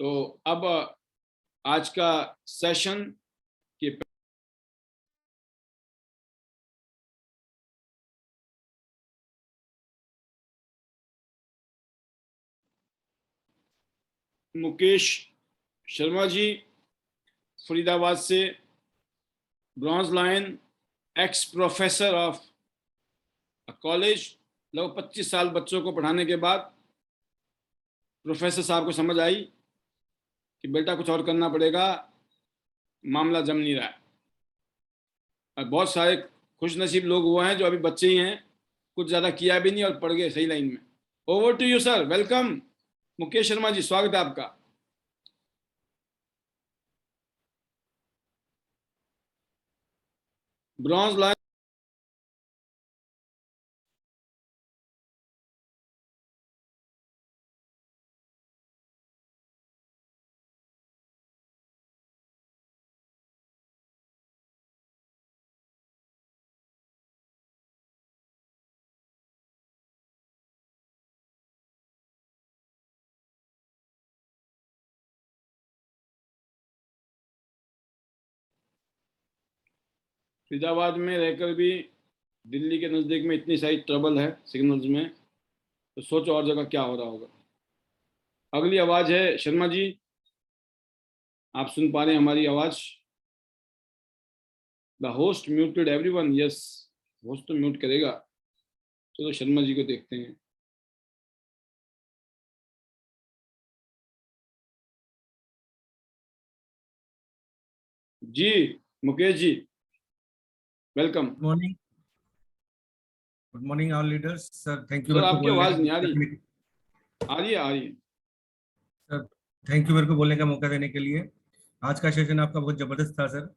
तो अब आज का सेशन के मुकेश शर्मा जी फरीदाबाद से, bronze lion, ex professor of college. लगभग 25 साल बच्चों को पढ़ाने के बाद प्रोफेसर साहब को समझ आई कि बेटा कुछ और करना पड़ेगा, मामला जम नहीं रहा है। और बहुत सारे खुशनसीब लोग हुए हैं जो अभी बच्चे ही हैं, कुछ ज़्यादा किया भी नहीं और पढ़ गए सही लाइन में। Over to you sir, welcome. Mukesh Sharma ji, स्वागत है आपका। Bronze lion. फरीदाबाद में रहकर भी दिल्ली के नज़दीक में इतनी सारी ट्रबल है सिग्नल्स में, तो सोचो और जगह क्या हो रहा होगा। अगली आवाज है शर्मा जी, आप सुन पा रहे हैं हमारी आवाज? The host muted everyone. Yes, host तो म्यूट करेगा। चलो शर्मा जी को देखते हैं। जी Mukesh ji, welcome. Morning, good morning all leaders. Sir thank you sir मेरे को आपकी बोलने आवाज नहीं आ का रही। आ रही है, आ रही है। सर थैंक यू मेरे को बोलने का मौका देने के लिए। आज का सेशन आपका बहुत जबरदस्त था सर।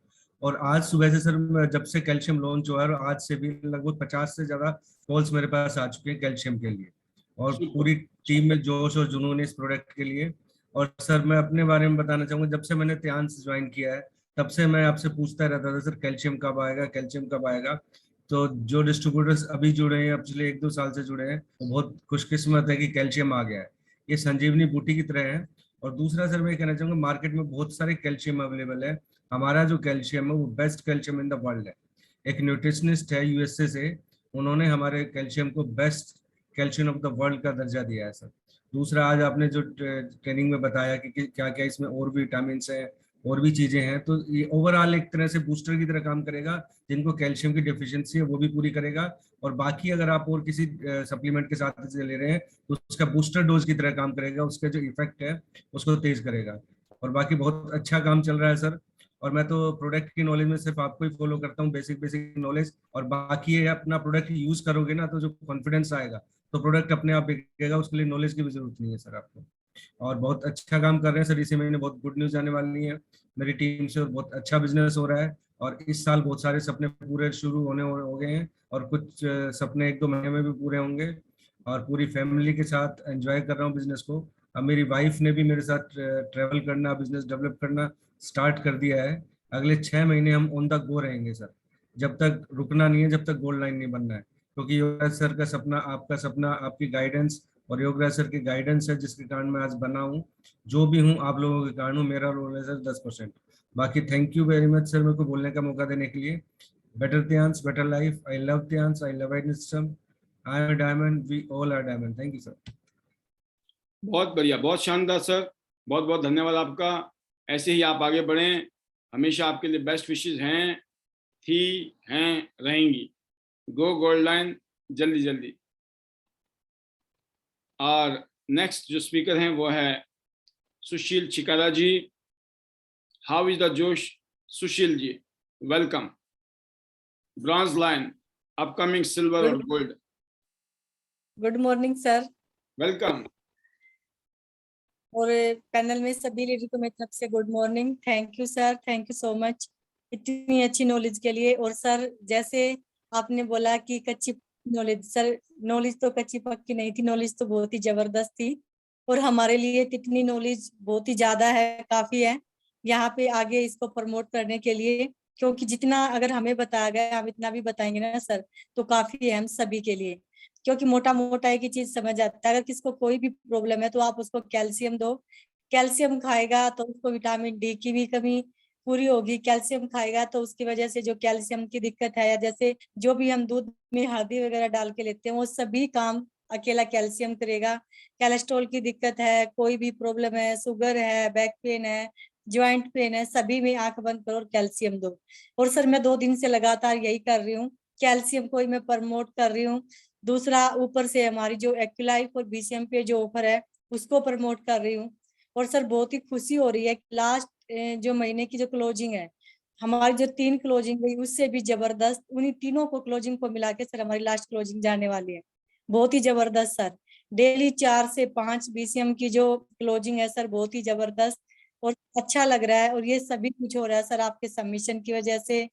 और आज सुबह से सर जब से कैल्शियम लॉन्च हुआ है, और आज से भी लगभग 50 से ज्यादा कॉल्स मेरे पास आ चुके हैं कैल्शियम के लिए, और सुपर। पूरी टीम में जोश और जुनून है इस प्रोडक्ट के लिए। और सर मैं अपने बारे में बताना चाहूंगा, जब से मैंने ध्यान ज्वाइन किया है तब से मैं आपसे पूछता रहता था सर कैल्शियम कब आएगा, कैल्शियम कब आएगा। तो जो डिस्ट्रीब्यूटर्स अभी जुड़े हैं, अब पिछले 1-2 साल से जुड़े हैं, वो बहुत खुशकिस्मत है कि कैल्शियम आ गया है। ये संजीवनी बूटी की तरह है। और दूसरा सर मैं ये कहना चाहूंगा, मार्केट में बहुत सारे कैल्शियम अवेलेबल है। हमारा जो कैल्शियम है वो best calcium in the world है। एक न्यूट्रिशनिस्ट है यूएसए से, उन्होंने हमारे कैल्शियम को best calcium of the world का दर्जा दिया है सर। दूसरा, आज आपने जो ट्रेनिंग में बताया कि क्या क्या इसमें और भी विटामिन है और भी चीजें हैं, तो ये ओवरऑल एक तरह से बूस्टर की तरह काम करेगा। जिनको कैल्शियम की डेफिशिएंसी है वो भी पूरी करेगा, और बाकी अगर आप और किसी सप्लीमेंट के साथ इसे ले रहे हैं तो उसका बूस्टर डोज की तरह काम करेगा, उसका जो इफेक्ट है उसको तेज करेगा। और बाकी बहुत अच्छा काम चल रहा है सर। और मैं तो प्रोडक्ट की नॉलेज में सिर्फ आपको ही फॉलो करता हूँ, बेसिक बेसिक नॉलेज। और बाकी ये अपना प्रोडक्ट यूज करोगे ना तो जो कॉन्फिडेंस आएगा, तो प्रोडक्ट अपने आप बिकेगा, उसके लिए नॉलेज की भी जरूरत नहीं है सर आपको। और बहुत अच्छा काम कर रहे हैं सर, इसी महीने बहुत गुड न्यूज आने वाली है मेरी टीम से, और बहुत अच्छा बिजनेस हो रहा है। और इस साल बहुत सारे सपने पूरे शुरू होने हो गए हैं, और कुछ सपने 1-2 महीने में भी पूरे होंगे। और पूरी फैमिली के साथ एंजॉय कर रहा हूँ बिजनेस को। अब मेरी वाइफ ने भी मेरे साथ ट्रेवल करना, बिजनेस डेवलप करना स्टार्ट कर दिया है। अगले 6 महीने हम ऑन द गो रहेंगे सर, जब तक रुकना नहीं है, जब तक गोल्ड लाइन नहीं बनना है। क्योंकि योगराज सर का सपना, आपका सपना, आपकी गाइडेंस और योगराज सर की गाइडेंस है जिसके कारण मैं आज बना हूँ जो भी हूँ। आप लोगों के कारण हूँ। मेरा रोल है सर 10%। बाकी thank you very much sir मेरे को बोलने का मौका देने के लिए। बेटर ध्यान, better life. I love dhyan, I love system. I am diamond, we all are diamond. Thank you sir. बहुत बढ़िया, बहुत शानदार सर, बहुत बहुत धन्यवाद आपका। ऐसे ही आप आगे बढ़ें, हमेशा आपके लिए बेस्ट विशेष हैं, थी, हैं, रहेंगी। गो गोल्ड लाइन जल्दी जल्दी। और नेक्स्ट जो स्पीकर हैं वो है Sushil Chikara ji. How is the जोश Sushil ji, welcome. Bronze line, upcoming silver और gold. Good morning sir. Welcome. और पैनल में सभी लीडर को मेरी तरफ से good morning. Thank you sir, thank you so much इतनी अच्छी नॉलेज के लिए। और सर जैसे आपने बोला कि कच्ची नॉलेज, सर नॉलेज तो कच्ची पक्की नहीं थी, नॉलेज तो बहुत ही जबरदस्त थी। और हमारे लिए इतनी नॉलेज बहुत ही ज्यादा है, काफी है यहाँ पे आगे इसको प्रमोट करने के लिए। क्योंकि जितना अगर हमें बताया गया, हम इतना भी बताएंगे ना सर, तो काफी है हम सभी के लिए। क्योंकि मोटा मोटा एक ही चीज समझ आता है, अगर किसको कोई भी प्रॉब्लम है तो आप उसको कैल्शियम दो। कैल्शियम खाएगा तो उसको विटामिन डी की भी कमी पूरी होगी। कैल्शियम खाएगा तो उसकी वजह से जो कैल्शियम की दिक्कत है, या जैसे जो भी हम दूध में हल्दी वगैरह डाल के लेते हैं, वो सभी काम अकेला कैल्शियम करेगा। कोलेस्ट्रॉल की दिक्कत है, कोई भी प्रॉब्लम है, शुगर है, बैक पेन है, ज्वाइंट पेन है, सभी में आंख बंद करो और कैल्शियम दो। और सर मैं 2 दिन से लगातार यही कर रही हूँ, कैल्शियम को ही मैं प्रमोट कर रही हूँ। दूसरा ऊपर से हमारी जो एक्यूलाइफ और बीसीएम पे जो ऑफर है उसको प्रमोट कर रही हूँ। और सर बहुत ही खुशी हो रही है, लास्ट जो महीने की जो क्लोजिंग है, हमारी जो 3 क्लोजिंग गई उससे भी जबरदस्त, उन्हीं तीनों को क्लोजिंग को मिला के सर हमारी लास्ट क्लोजिंग जाने वाली है। बहुत ही जबरदस्त सर, डेली 4 से 5 बीसीएम की जो क्लोजिंग है सर, बहुत ही जबरदस्त और अच्छा लग रहा है। और ये सभी कुछ हो रहा है सर आपके सबमिशन की वजह से,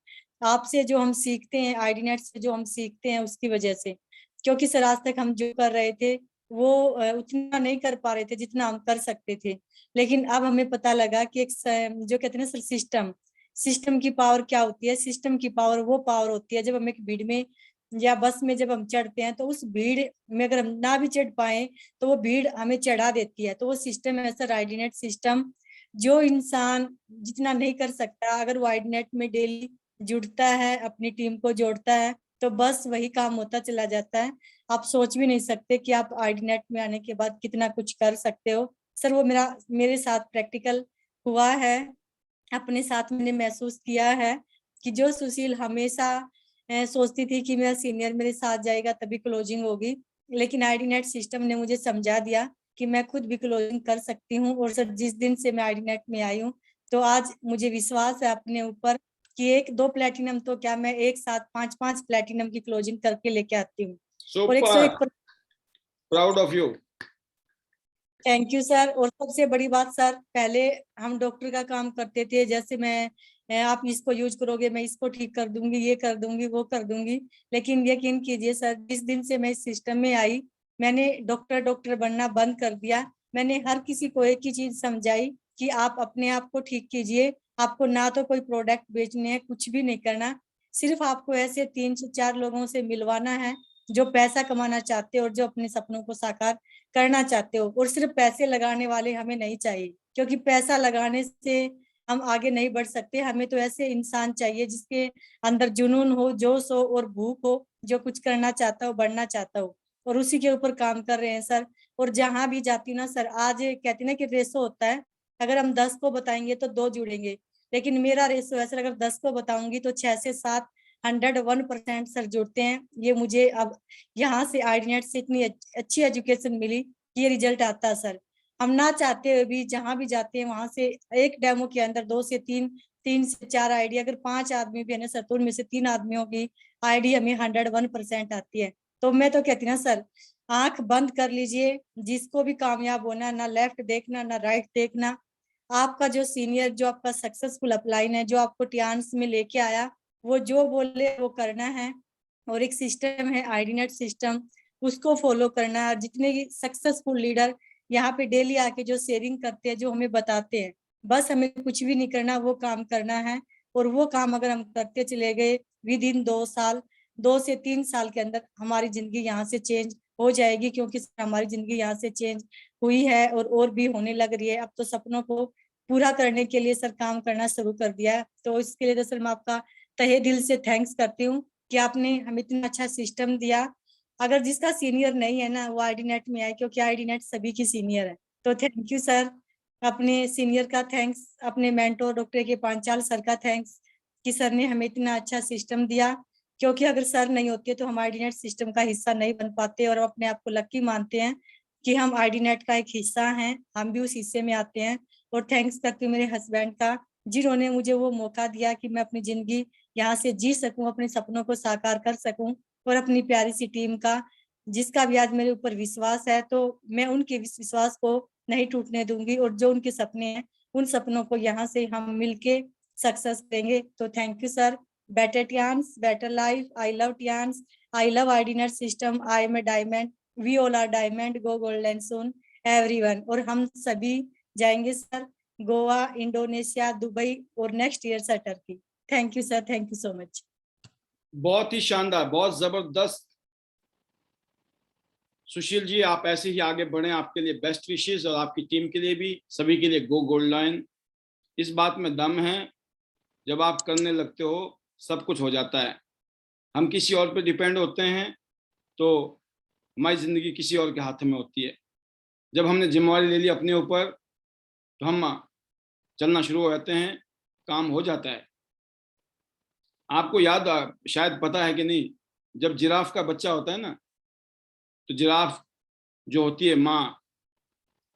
आपसे जो हम सीखते हैं, आईडीनेट से जो हम सीखते हैं उसकी वजह से। क्योंकि सर आज तक हम जो कर रहे थे वो उतना नहीं कर पा रहे थे जितना हम कर सकते थे, लेकिन अब हमें पता लगा कि एक जो कहते हैं ना सर, सिस्टम की पावर क्या होती है। सिस्टम की पावर वो पावर होती है जब हम एक भीड़ में या बस में जब हम चढ़ते हैं, तो उस भीड़ में अगर हम ना भी चढ़ पाए तो वो भीड़ हमें चढ़ा देती है। तो वो सिस्टम है सर आईडीनेट सिस्टम। जो इंसान जितना नहीं कर सकता, अगर वो आईडीनेट में डेली जुड़ता है, अपनी टीम को जोड़ता है, तो बस वही काम होता चला जाता है। आप सोच भी नहीं सकते कि आप आईडीनेट में आने के बाद कितना कुछ कर सकते हो सर। वो मेरे साथ प्रैक्टिकल हुआ है, अपने साथ मैंने महसूस किया है कि जो सुशील हमेशा सोचती थी कि मेरा सीनियर मेरे साथ जाएगा तभी क्लोजिंग होगी, लेकिन आईडीनेट सिस्टम ने मुझे समझा दिया कि मैं खुद भी क्लोजिंग कर सकती हूँ। और सर जिस दिन से मैं आईडीनेट में आई हूँ, तो आज मुझे विश्वास है अपने ऊपर कि 1-2 प्लेटिनम तो क्या, मैं एक साथ 5-5 प्लेटिनम की क्लोजिंग करके लेके आती हूँ। और 101 proud of you. Thank you sir. और सबसे बड़ी बात सर, पहले हम डॉक्टर का काम करते थे, जैसे आप इसको यूज करोगे, मैं इसको ठीक कर दूंगी, ये कर दूंगी, वो कर दूंगी। लेकिन यकीन कीजिए सर, जिस दिन से मैं इस सिस्टम में आई, मैंने डॉक्टर बनना बंद कर दिया। मैंने हर किसी को एक ही चीज समझाई कि आप अपने आप को ठीक कीजिए। आपको ना तो कोई प्रोडक्ट बेचने हैं, कुछ भी नहीं करना, सिर्फ आपको ऐसे 3 से 4 लोगों से मिलवाना है जो पैसा कमाना चाहते हो और जो अपने सपनों को साकार करना चाहते हो। और सिर्फ पैसे लगाने वाले हमें नहीं चाहिए, क्योंकि पैसा लगाने से हम आगे नहीं बढ़ सकते। हमें तो ऐसे इंसान चाहिए जिसके अंदर जुनून हो, जोश हो और भूख हो, जो कुछ करना चाहता हो, बढ़ना चाहता हो। और उसी के ऊपर काम कर रहे हैं सर। और जहां भी जाती हूँ ना सर, आज कहती ना कि रेसो होता है, अगर हम 10 को बताएंगे तो 2 जुड़ेंगे, लेकिन मेरा रेसो है सर, अगर 10 को बताऊंगी तो 6 से 7 101% सर जुड़ते हैं। ये मुझे अब यहाँ से आईडीनेट से इतनी अच्छी एजुकेशन मिली कि ये रिजल्ट आता है सर। हम ना चाहते हुए भी जहां भी जाते हैं, वहां से एक डेमो के अंदर 2 से 3, 3 से 4 आईडी, अगर 5 आदमी भी है ना सर, तो उनमें से 3 आदमियों की आईडी हमें 101% आती है। तो मैं तो कहती ना सर, आंख बंद कर लीजिए, जिसको भी कामयाब होना, ना लेफ्ट देखना ना राइट देखना। आपका जो सीनियर, जो आपका सक्सेसफुल अपलाइन है, जो आपको टियान्स में लेके आया, वो जो बोले वो करना है। और एक सिस्टम है आईडीनेट सिस्टम, उसको फॉलो करना है। जितने सक्सेसफुल लीडर यहाँ पे डेली आके जो शेयरिंग करते हैं, जो हमें बताते हैं, बस हमें कुछ भी नहीं करना, वो काम करना है। और वो काम अगर हम करते चले गए, विद इन 2 साल, 2 से 3 साल के अंदर हमारी जिंदगी यहाँ से चेंज हो जाएगी। क्योंकि हमारी जिंदगी यहाँ से चेंज हुई है और भी होने लग रही है। अब तो सपनों को पूरा करने के लिए सर काम करना शुरू कर दिया है। तो इसके लिए तो सर मैं आपका तहे दिल से थैंक्स करती हूँ कि आपने हमें इतना अच्छा सिस्टम दिया। अगर जिसका सीनियर नहीं है ना, वो आईडीनेट में आए, क्योंकि आईडीनेट सभी की सीनियर है। तो थैंक यू सर, अपने सीनियर का थैंक्स, अपने मेंटोर डॉक्टर के पांचाल सर का थैंक्स कि सर ने हमें इतना अच्छा सिस्टम दिया। क्योंकि अगर सर नहीं होते तो हम आईडीनेट सिस्टम का हिस्सा नहीं बन पाते। और अपने आप को लकी मानते हैं कि हम आईडीनेट का एक हिस्सा हैं, हम भी उस हिस्से में आते हैं। और थैंक्स करती हूँ मेरे हस्बैंड का, जिन्होंने मुझे वो मौका दिया कि मैं अपनी जिंदगी यहाँ से जी सकूं, अपने सपनों को साकार कर सकूं। और अपनी प्यारी सी टीम का, जिसका भी आज मेरे ऊपर विश्वास है, तो मैं उनके विश्वास को नहीं टूटने दूंगी। और जो उनके सपने हैं, उन सपनों को यहाँ से हम मिलके सक्सेस करेंगे। तो thank you sir. Better Tiens, better life, I love Tiens, I love IDNet system, I am a diamond, we all are diamond, go golden soon everyone. और हम सभी जाएंगे सर गोवा, इंडोनेशिया, दुबई और next year sir Turkey. Thank you sir, thank you so much. बहुत ही शानदार, बहुत जबरदस्त सुशील जी आप ऐसे ही आगे बढ़ें, आपके लिए बेस्ट विशेस और आपकी टीम के लिए भी, सभी के लिए गो गोल्ड लाइन। इस बात में दम है, जब आप करने लगते हो सब कुछ हो जाता है। हम किसी और पे डिपेंड होते हैं तो हमारी जिंदगी किसी और के हाथ में होती है। जब हमने जिम्मेवारी ले ली अपने ऊपर तो हम चलना शुरू हो जाते हैं, काम हो जाता है। आपको याद शायद पता है कि नहीं, जब जिराफ का बच्चा होता है ना, तो जिराफ जो होती है माँ,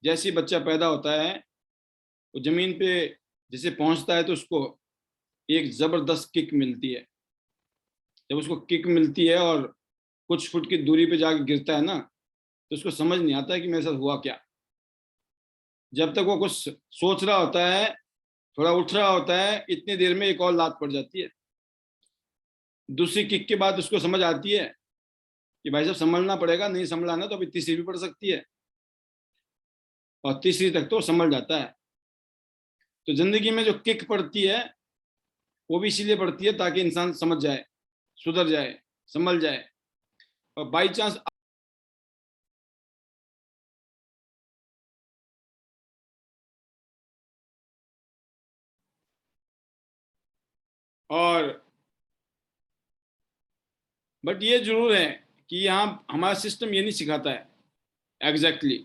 जैसे ही बच्चा पैदा होता है वो जमीन पे जैसे पहुंचता है तो उसको एक जबरदस्त किक मिलती है। जब उसको किक मिलती है और कुछ फुट की दूरी पे जाके गिरता है ना, तो उसको समझ नहीं आता है कि मेरे साथ हुआ क्या। जब तक वो कुछ सोच रहा होता है, थोड़ा उठ रहा होता है, इतनी देर में एक और लात पड़ जाती है। दूसरी किक के बाद उसको समझ आती है कि भाई साहब संभलना पड़ेगा, नहीं संभला ना तो अभी तीसरी भी पड़ सकती है, और तीसरी तक तो संभल जाता है। तो जिंदगी में जो किक पड़ती है वो भी इसीलिए पड़ती है ताकि इंसान समझ जाए, सुधर जाए, संभल जाए। और बाई चांस और बट ये जरूर है कि यहाँ हमारा सिस्टम ये नहीं सिखाता है एग्जैक्टली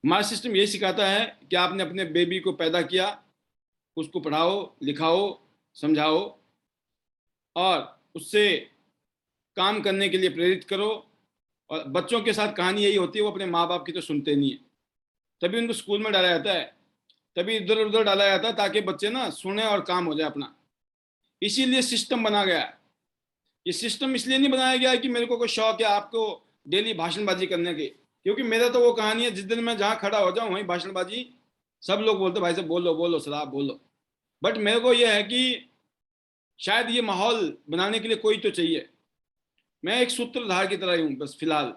हमारा सिस्टम ये सिखाता है कि आपने अपने बेबी को पैदा किया, उसको पढ़ाओ, लिखाओ, समझाओ और उससे काम करने के लिए प्रेरित करो। और बच्चों के साथ कहानी यही होती है, वो अपने माँ बाप की तो सुनते नहीं है, तभी उनको स्कूल में डाला जाता है, तभी इधर उधर डाला जाता है ताकि बच्चे ना सुने और काम हो जाए अपना। इसीलिए सिस्टम बना गया है। ये सिस्टम इसलिए नहीं बनाया गया है कि मेरे को कोई शौक है आपको डेली भाषणबाजी करने की, क्योंकि मेरा तो वो कहानी है, जिस दिन मैं जहाँ खड़ा हो जाऊँ वहीं भाषणबाजी, सब लोग बोलते भाई साहब बोलो बोलो सर आप बोलो। बट मेरे को ये है कि शायद ये माहौल बनाने के लिए कोई तो चाहिए। मैं एक सूत्रधार की तरह ही हूँ बस फिलहाल।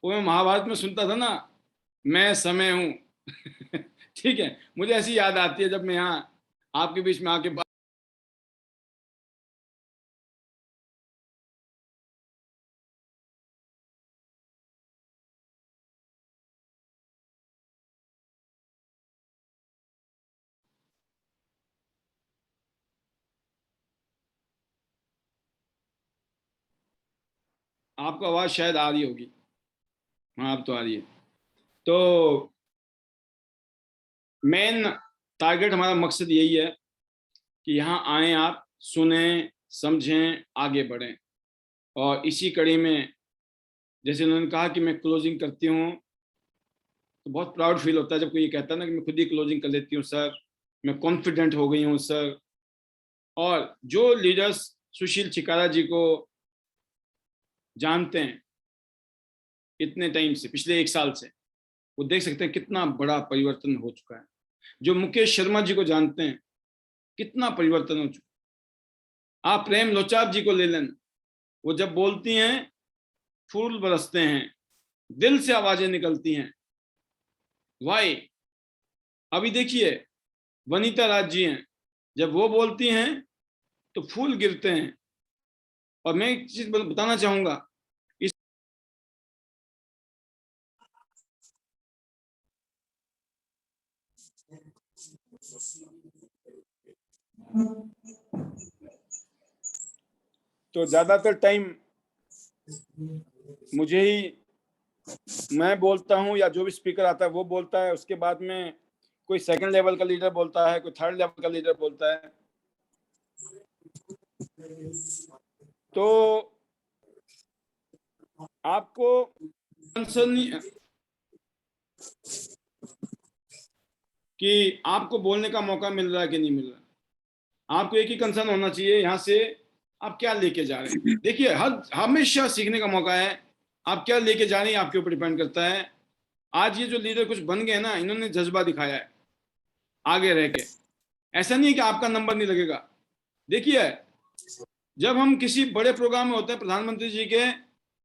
वो मैं महाभारत में सुनता था ना, मैं समय हूँ ठीक है, मुझे ऐसी याद आती है जब मैं यहाँ आपके बीच में आके आपको आवाज शायद आ रही होगी। हाँ अब तो आ रही है। तो मेन टारगेट हमारा मकसद यही है कि यहाँ आए, आप सुने, समझें, आगे बढ़ें। और इसी कड़ी में जैसे उन्होंने कहा कि मैं क्लोजिंग करती हूँ, तो बहुत प्राउड फील होता है जब कोई ये कहता है ना कि मैं खुद ही क्लोजिंग कर लेती हूँ सर, मैं कॉन्फिडेंट हो गई हूँ सर। और जो लीडर्स सुशील चिकारा जी को जानते हैं इतने टाइम से, पिछले 1 साल से, वो देख सकते हैं कितना बड़ा परिवर्तन हो चुका है। जो मुकेश शर्मा जी को जानते हैं, कितना परिवर्तन हो चुका। आप प्रेम लोचाब जी को ले लें, वो जब बोलती हैं फूल बरसते हैं, दिल से आवाजें निकलती हैं। वाई अभी देखिए वनीता राज जी हैं, जब वो बोलती हैं तो फूल गिरते हैं। और मैं एक चीज बताना चाहूंगा, इस तो ज्यादातर टाइम मुझे ही, मैं बोलता हूँ या जो भी स्पीकर आता है वो बोलता है, उसके बाद में कोई सेकंड लेवल का लीडर बोलता है, कोई थर्ड लेवल का लीडर बोलता है। तो आपको कंसर्न कि आपको बोलने का मौका मिल रहा है कि नहीं मिल रहा, आपको एक ही कंसर्न होना चाहिए, यहाँ से आप क्या लेके जा रहे हैं। देखिए हर हमेशा सीखने का मौका है, आप क्या लेके जा रहे हैं आपके ऊपर डिपेंड करता है। आज ये जो लीडर कुछ बन गए ना, इन्होंने जज्बा दिखाया है आगे रह के। ऐसा नहीं है कि आपका नंबर नहीं लगेगा। देखिए जब हम किसी बड़े प्रोग्राम में होते हैं प्रधानमंत्री जी के,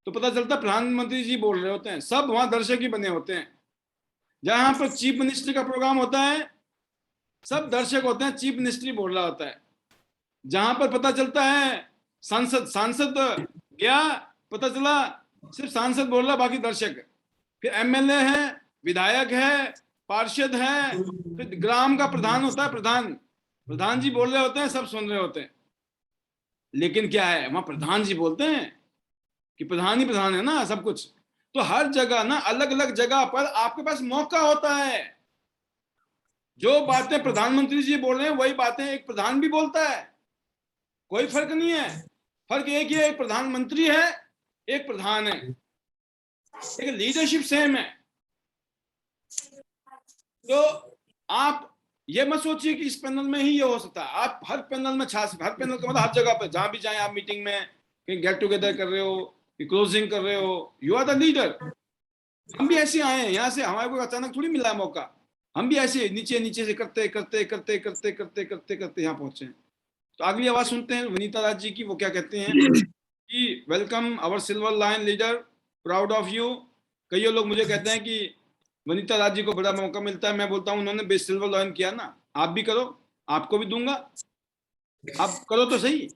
तो पता चलता प्रधानमंत्री जी बोल रहे होते हैं, सब वहां दर्शक ही बने होते हैं। जहां पर चीफ मिनिस्टर का प्रोग्राम होता है सब दर्शक होते हैं, चीफ मिनिस्टर बोल रहा होता है। जहां पर पता चलता है सांसद सांसद गया, पता चला सिर्फ सांसद बोल रहा, बाकी दर्शक। फिर एमएलए है, विधायक है, पार्षद है, फिर ग्राम का प्रधान होता है, प्रधान जी बोल रहे होते हैं, सब सुन रहे होते हैं। लेकिन क्या है, वहां प्रधान जी बोलते हैं कि प्रधान ही प्रधान है ना सब कुछ। तो हर जगह ना, अलग अलग जगह पर आपके पास मौका होता है। जो बातें प्रधानमंत्री जी बोल रहे हैं वही बातें एक प्रधान भी बोलता है, कोई फर्क नहीं है। फर्क एक ही है, एक प्रधानमंत्री है, एक प्रधान है, एक लीडरशिप सेम है। तो आप ये मत सोचिए कि इस पैनल में ही ये हो सकता है। आप हर पैनल में हर पैनल का मतलब हर जगह पर जहां भी जाएं, आप मीटिंग में कहीं गेट टुगेदर कर रहे हो, क्लोजिंग कर रहे हो, यू आर द लीडर। हम भी ऐसे आए हैं यहाँ से, हमारे को अचानक थोड़ी मिला है मौका। हम भी ऐसे नीचे नीचे से करते करते करते करते करते करते करते यहाँ पहुंचे हैं। तो अगली आवाज सुनते हैं वनीता राज जी की, वो क्या कहते हैं कि welcome our silver line leader, proud of you. कई लोग मुझे कहते हैं कि वनीता राज जी को बड़ा मौका मिलता है। मैं बोलता हूँ उन्होंने बेस्ट सिल्वर लाइन किया ना, आप भी करो, आपको भी दूंगा, आप करो तो सही।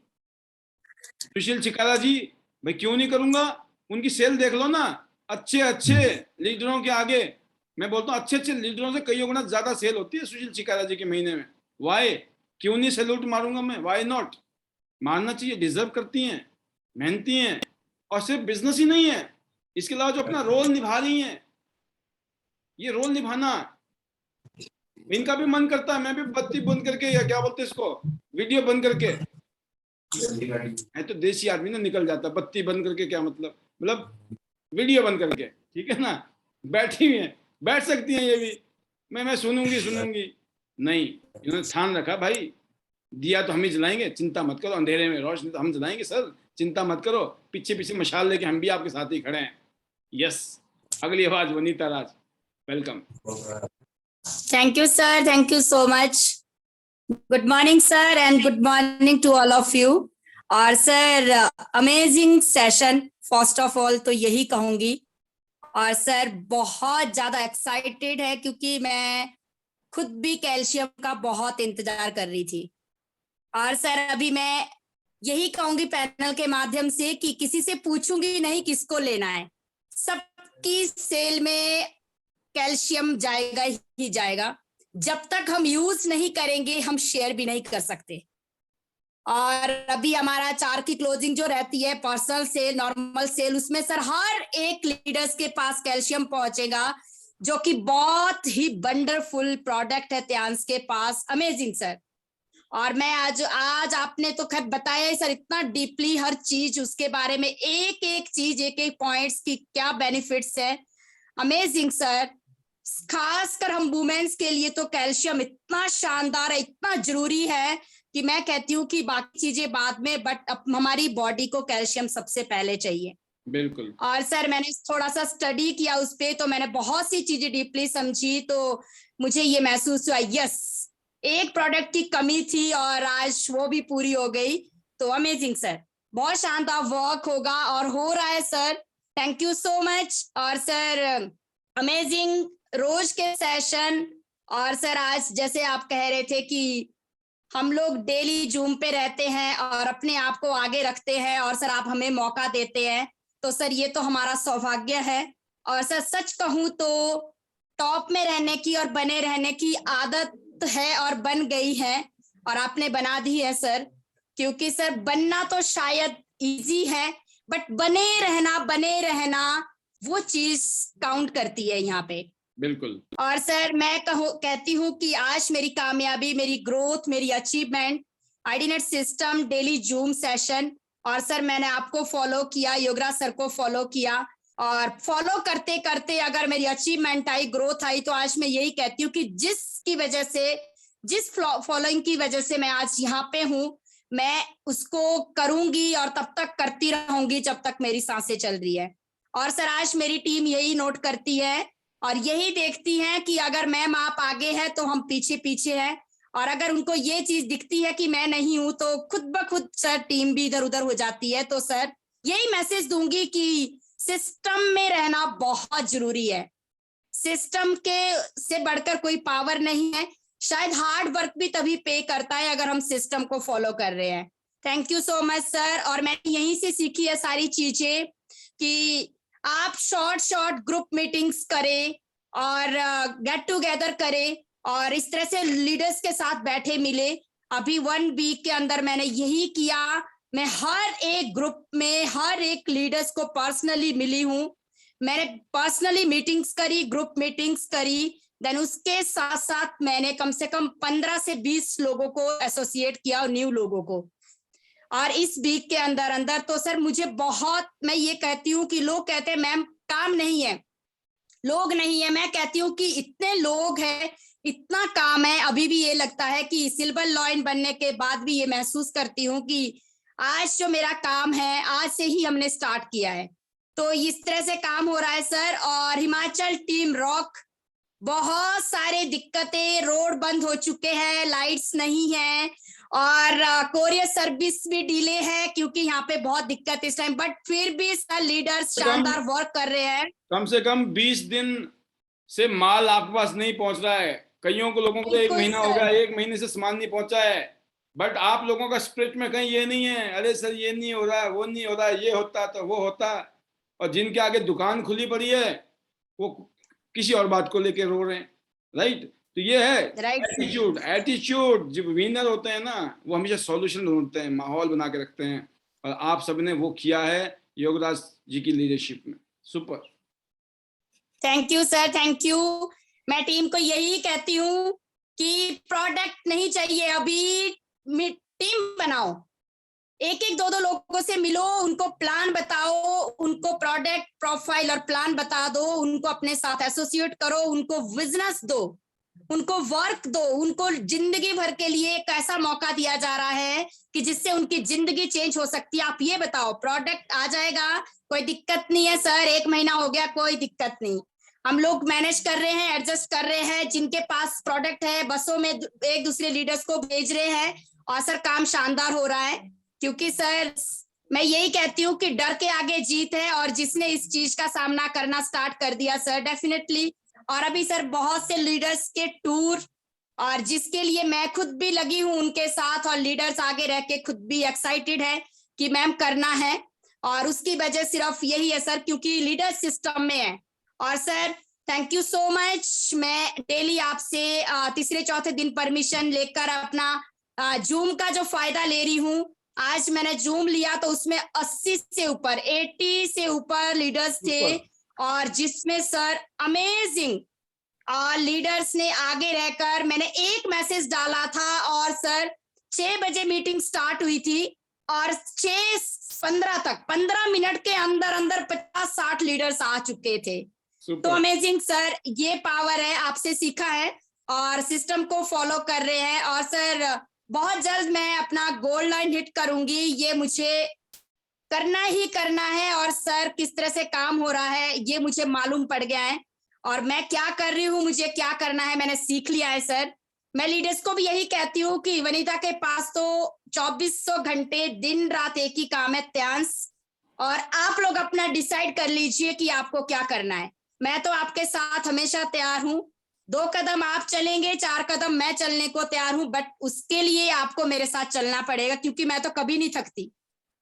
सुशील चिकारा जी, भाई क्यों नहीं करूंगा, उनकी सेल देख लो ना, अच्छे अच्छे लीडरों के आगे। मैं बोलता हूँ अच्छे अच्छे लीडरों से कई गुना ज्यादा सेल होती है सुशील चिकारा जी के महीने में। वाई, क्यों नहीं सैल्यूट मारूंगा मैं, वाई नॉट, मारना चाहिए, डिजर्व करती हैं, मेहनती हैं। और सिर्फ बिजनेस ही नहीं है, इसके अलावा जो अपना रोल निभा रही हैं, ये रोल निभाना इनका भी मन करता है। मैं भी बत्ती बंद करके, या क्या बोलते इसको, वीडियो बंद करके, है तो देसी आदमी ना निकल जाता, बत्ती बंद करके क्या मतलब वीडियो बंद करके, ठीक है ना। बैठी हुई है, बैठ सकती हैं ये भी, मैं सुनूंगी नहीं। इन्होंने ठान रखा, भाई दिया तो हम ही जलाएंगे, चिंता मत करो, अंधेरे में रोशनी तो हम जलाएंगे सर, चिंता मत करो, पीछे पीछे मशाल लेके हम भी आपके साथ ही खड़े हैं। यस, अगली आवाज वनीता राज, welcome. Thank you, sir. Thank you so much. Good morning, sir, and good morning to all of you. और sir amazing session, first of all तो यही कहूंगी। और सर बहुत ज्यादा एक्साइटेड है क्योंकि मैं खुद भी कैल्शियम का बहुत इंतजार कर रही थी। और सर अभी मैं यही कहूंगी पैनल के माध्यम से कि किसी से पूछूंगी नहीं किसको लेना है, सबकी सेल में कैल्शियम जाएगा ही जाएगा। जब तक हम यूज नहीं करेंगे हम शेयर भी नहीं कर सकते। और अभी हमारा 4 की क्लोजिंग जो रहती है, पर्सनल सेल, नॉर्मल सेल, उसमें सर हर एक लीडर्स के पास कैल्शियम पहुंचेगा, जो कि बहुत ही वंडरफुल प्रोडक्ट है त्यांश के पास। Amazing sir. और मैं आज आपने तो खैर बताया ही सर इतना डीपली हर चीज, उसके बारे में एक एक चीज, एक एक पॉइंट्स की क्या बेनिफिट्स है। Amazing sir. खासकर हम वुमेन्स के लिए तो कैल्शियम इतना शानदार है, इतना जरूरी है कि मैं कहती हूँ कि बाकी चीजें बाद में, बट हमारी बॉडी को कैल्शियम सबसे पहले चाहिए। बिल्कुल। और सर मैंने थोड़ा सा स्टडी किया उस पे, तो मैंने बहुत सी चीजें डीपली समझी, तो मुझे ये महसूस हुआ यस, एक प्रोडक्ट की कमी थी और आज वो भी पूरी हो गई। तो अमेजिंग सर, बहुत शानदार वर्क होगा और हो रहा है sir. Thank you so much. और सर अमेजिंग रोज के सेशन। और सर आज जैसे आप कह रहे थे कि हम लोग डेली जूम पे रहते हैं और अपने आप को आगे रखते हैं, और सर आप हमें मौका देते हैं, तो सर ये तो हमारा सौभाग्य है। और सर सच कहूं तो टॉप में रहने की और बने रहने की आदत है और बन गई है, और आपने बना दी है सर। क्योंकि सर बनना तो शायद इजी है, बट बने रहना वो चीज काउंट करती है यहाँ पे। बिल्कुल। और सर मैं कहती हूँ कि आज मेरी कामयाबी, मेरी ग्रोथ, मेरी achievement IDNet system, daily zoom session, और सर मैंने आपको फॉलो किया, योगराज सर को फॉलो किया, और फॉलो करते करते अगर मेरी अचीवमेंट आई, ग्रोथ आई, तो आज मैं यही कहती हूँ कि जिस फॉलोइंग की वजह से मैं आज यहाँ पे हूँ, मैं उसको करूंगी और तब तक करती रहूंगी जब तक मेरी सांसें चल रही है। और सर आज मेरी टीम यही नोट करती है और यही देखती है कि अगर मैम आप आगे है तो हम पीछे पीछे हैं, और अगर उनको ये चीज दिखती है कि मैं नहीं हूं तो खुद ब खुद सर टीम भी इधर उधर हो जाती है। तो सर यही मैसेज दूंगी कि सिस्टम में रहना बहुत जरूरी है। सिस्टम के से बढ़कर कोई पावर नहीं है। शायद हार्ड वर्क भी तभी पे करता है अगर हम सिस्टम को फॉलो कर रहे हैं। Thank you so much sir. और मैंने यहीं से सीखी है सारी चीजें कि आप शॉर्ट ग्रुप मीटिंग्स करें और गेट टुगेदर करें और इस तरह से लीडर्स के साथ बैठे मिले। अभी 1 वीक के अंदर मैंने यही किया। मैं हर एक ग्रुप में हर एक लीडर्स को पर्सनली मिली हूँ। मैंने पर्सनली मीटिंग्स करी, ग्रुप मीटिंग्स करी। देन उसके साथ साथ मैंने कम से कम 15 से 20 लोगों को एसोसिएट किया और न्यू लोगों को। और इस वीक के अंदर अंदर तो सर मुझे बहुत, मैं ये कहती हूँ कि लोग कहते हैं मैम काम नहीं है, लोग नहीं है। मैं कहती हूँ कि इतने लोग हैं, इतना काम है। अभी भी ये लगता है कि सिल्वर लॉइन बनने के बाद भी ये महसूस करती हूँ कि आज जो मेरा काम है आज से ही हमने स्टार्ट किया है। तो इस तरह से काम हो रहा है सर। और हिमाचल टीम रॉक। बहुत सारे दिक्कतें, रोड बंद हो चुके हैं, लाइट्स नहीं है और कोरियर सर्विस भी डिले है क्योंकि यहाँ पे बहुत दिक्कत इस टाइम। बट फिर भी सर लीडर्स शानदार वर्क कर रहे हैं। कम से कम 20 दिन से माल आपके पास नहीं पहुंच रहा है। कईयों को लोगों को तो 1 महीना हो गया, 1 महीने से सामान नहीं पहुंचा है। बट आप लोगों का स्पिरिट में कहीं ये नहीं है, अरे सर ये नहीं हो रहा है, वो नहीं हो रहा है, ये होता तो वो होता। और जिनके आगे दुकान खुली पड़ी है वो किसी और बात को लेके रो रहे हैं। राइट, तो ये है एटीट्यूड। जब विनर होते हैं ना वो हमेशा सॉल्यूशन ढूंढते हैं, माहौल बना के रखते हैं। और आप सबने वो किया है योगराज जी की लीडरशिप में। Super, thank you sir, thank you. मैं टीम को यही कहती हूँ कि प्रोडक्ट नहीं चाहिए, अभी टीम बनाओ, 1-2 लोगों से मिलो, उनको प्लान बताओ, उनको प्रोडक्ट प्रोफाइल और प्लान बता दो, उनको अपने साथ एसोसिएट करो, उनको बिजनेस दो, उनको वर्क दो, उनको जिंदगी भर के लिए एक ऐसा मौका दिया जा रहा है कि जिससे उनकी जिंदगी चेंज हो सकती है। आप ये बताओ, प्रोडक्ट आ जाएगा, कोई दिक्कत नहीं है सर, 1 महीना हो गया, कोई दिक्कत नहीं। हम लोग मैनेज कर रहे हैं, एडजस्ट कर रहे हैं। जिनके पास प्रोडक्ट है बसों में एक दूसरे लीडर्स को भेज रहे हैं और सर काम शानदार हो रहा है। क्योंकि सर मैं यही कहती हूँ कि डर के आगे जीत है और जिसने इस चीज का सामना करना स्टार्ट कर दिया सर डेफिनेटली। और अभी सर बहुत से लीडर्स के टूर और जिसके लिए मैं खुद भी लगी हूँ उनके साथ, और लीडर्स आगे रह के खुद भी एक्साइटेड है कि मैम करना है। और उसकी वजह सिर्फ यही है सर क्योंकि लीडर सिस्टम में है। और sir thank you so much. मैं डेली आपसे 3-4 दिन परमिशन लेकर अपना जूम का जो फायदा ले रही हूँ। आज मैंने जूम लिया तो उसमें 80 से ऊपर 80 से ऊपर लीडर्स थे और जिसमें सर अमेजिंग लीडर्स ने आगे रहकर, मैंने एक मैसेज डाला था और सर 6 बजे मीटिंग स्टार्ट हुई थी और 6:15 तक 15 मिनट के अंदर अंदर 50-60 लीडर्स आ चुके थे। तो अमेजिंग सर, ये पावर है, आपसे सीखा है और सिस्टम को फॉलो कर रहे हैं। और सर बहुत जल्द मैं अपना गोल्ड लाइन हिट करूंगी, ये मुझे करना ही करना है। और सर किस तरह से काम हो रहा है ये मुझे मालूम पड़ गया है और मैं क्या कर रही हूँ, मुझे क्या करना है मैंने सीख लिया है सर। मैं लीडर्स को भी यही कहती हूँ कि वनीता के पास तो 2400 घंटे दिन रात एक ही काम है, त्यांश। और आप लोग अपना डिसाइड कर लीजिए कि आपको क्या करना है। मैं तो आपके साथ हमेशा तैयार हूँ, 2 कदम आप चलेंगे, 4 कदम मैं चलने को तैयार हूँ। बट उसके लिए आपको मेरे साथ चलना पड़ेगा क्योंकि मैं तो कभी नहीं थकती,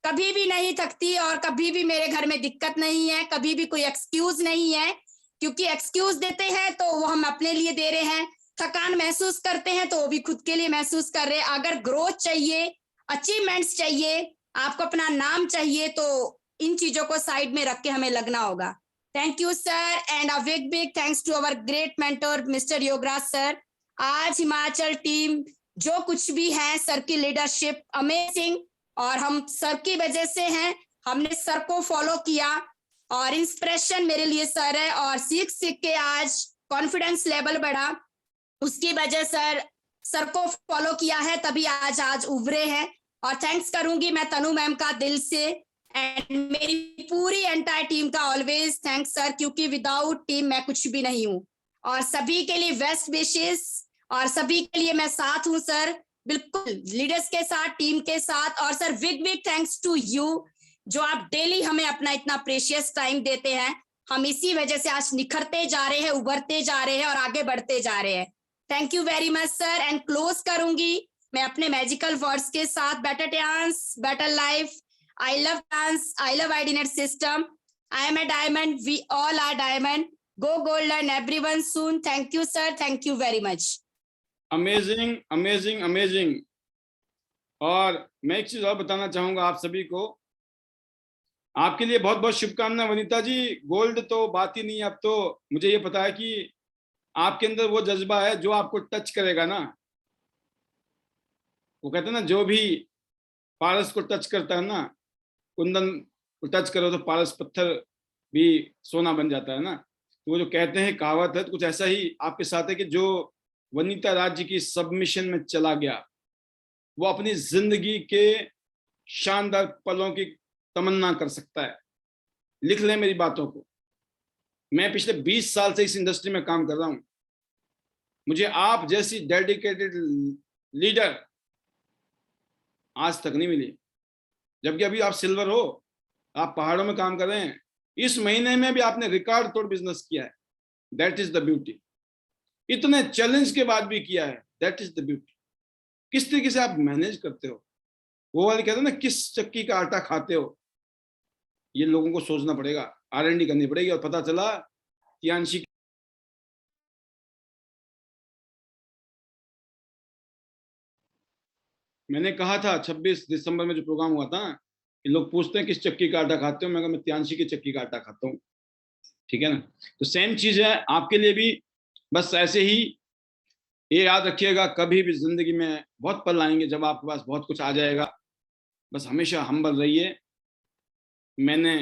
कभी भी नहीं थकती और कभी भी मेरे घर में दिक्कत नहीं है, कभी भी कोई एक्सक्यूज नहीं है। क्योंकि एक्सक्यूज देते हैं तो वो हम अपने लिए दे रहे हैं, थकान महसूस करते हैं तो वो भी खुद के लिए महसूस कर रहे हैं। अगर ग्रोथ चाहिए, अचीवमेंट्स चाहिए, आपको अपना नाम चाहिए तो इन चीजों को साइड में रख के हमें लगना होगा। Thank you sir and a big thanks to our great mentor mister Yograj sir. आज हिमाचल टीम जो कुछ भी है, सर की लीडरशिप अमेजिंग और हम सर की वजह से हैं। हमने सर को फॉलो किया और इंस्पिरेशन मेरे लिए सर है और सीख के आज कॉन्फिडेंस लेवल बढ़ा, उसकी वजह सर को फॉलो किया है तभी आज उभरे हैं। और थैंक्स करूंगी मैं तनु मैम का दिल से एंड मेरी पूरी एंटायर टीम का ऑलवेज थैंक्स सर, क्योंकि विदाउट टीम मैं कुछ भी नहीं हूँ। और सभी के लिए बेस्ट विशेस और सभी के लिए मैं साथ हूँ सर, बिल्कुल लीडर्स के साथ, टीम के साथ। और sir big thanks to you जो आप डेली हमें अपना इतना प्रेशियस टाइम देते हैं। हम इसी वजह से आज निखरते जा रहे हैं, उभरते जा रहे हैं और आगे बढ़ते जा रहे हैं। Thank you very much sir and close करूंगी मैं अपने मैजिकल वर्ड्स के साथ। Better dance, better life, I love dance, I love IDNet system. I am a diamond. We all are diamond. Go gold and everyone soon. Thank you, sir. Thank you very much. Amazing amazing amazing. और मैं एक चीज और बताना चाहूंगा आप सभी को, आपके लिए बहुत बहुत शुभकामनाएं वनीता जी। गोल्ड तो बात ही नहीं है, अब तो मुझे ये पता है कि आपके अंदर वो जज्बा है जो आपको टच करेगा ना, वो कहते हैं ना, जो भी पारस को टच करता है ना, कुंदन को टच करो तो पारस पत्थर भी सोना बन जाता है ना। तो वो जो कहते हैं कहावत है, तो कुछ ऐसा ही आपके साथ है कि जो वनीता राज्य की सबमिशन में चला गया, वो अपनी जिंदगी के शानदार पलों की तमन्ना कर सकता है। लिख लें मेरी बातों को। मैं पिछले 20 साल से इस इंडस्ट्री में काम कर रहा हूं। मुझे आप जैसी डेडिकेटेड लीडर आज तक नहीं मिली, जबकि अभी आप सिल्वर हो, आप पहाड़ों में काम कर रहे हैं। इस महीने में भी आपने रिकॉर्ड तोड़ बिजनेस किया है। That is the beauty. इतने चैलेंज के बाद भी किया है। That is the beauty. किस तरीके से आप मैनेज करते हो, वो वाले कहते हैं ना, किस चक्की का आटा खाते हो, ये लोगों को सोचना पड़ेगा, R&D करनी पड़ेगी। और पता चला तियांशी मैंने कहा था 26 दिसंबर में जो प्रोग्राम हुआ था, ये लोग पूछते हैं किस चक्की का आटा खाते हो, मैं कहा मैं तियांशी की चक्की का आटा खाता हूँ। ठीक है ना। तो सेम चीज है आपके लिए भी। बस ऐसे ही ये याद रखिएगा, कभी भी जिंदगी में बहुत पल आएंगे जब आपके पास बहुत कुछ आ जाएगा। बस हमेशा हम्बल रहिए। मैंने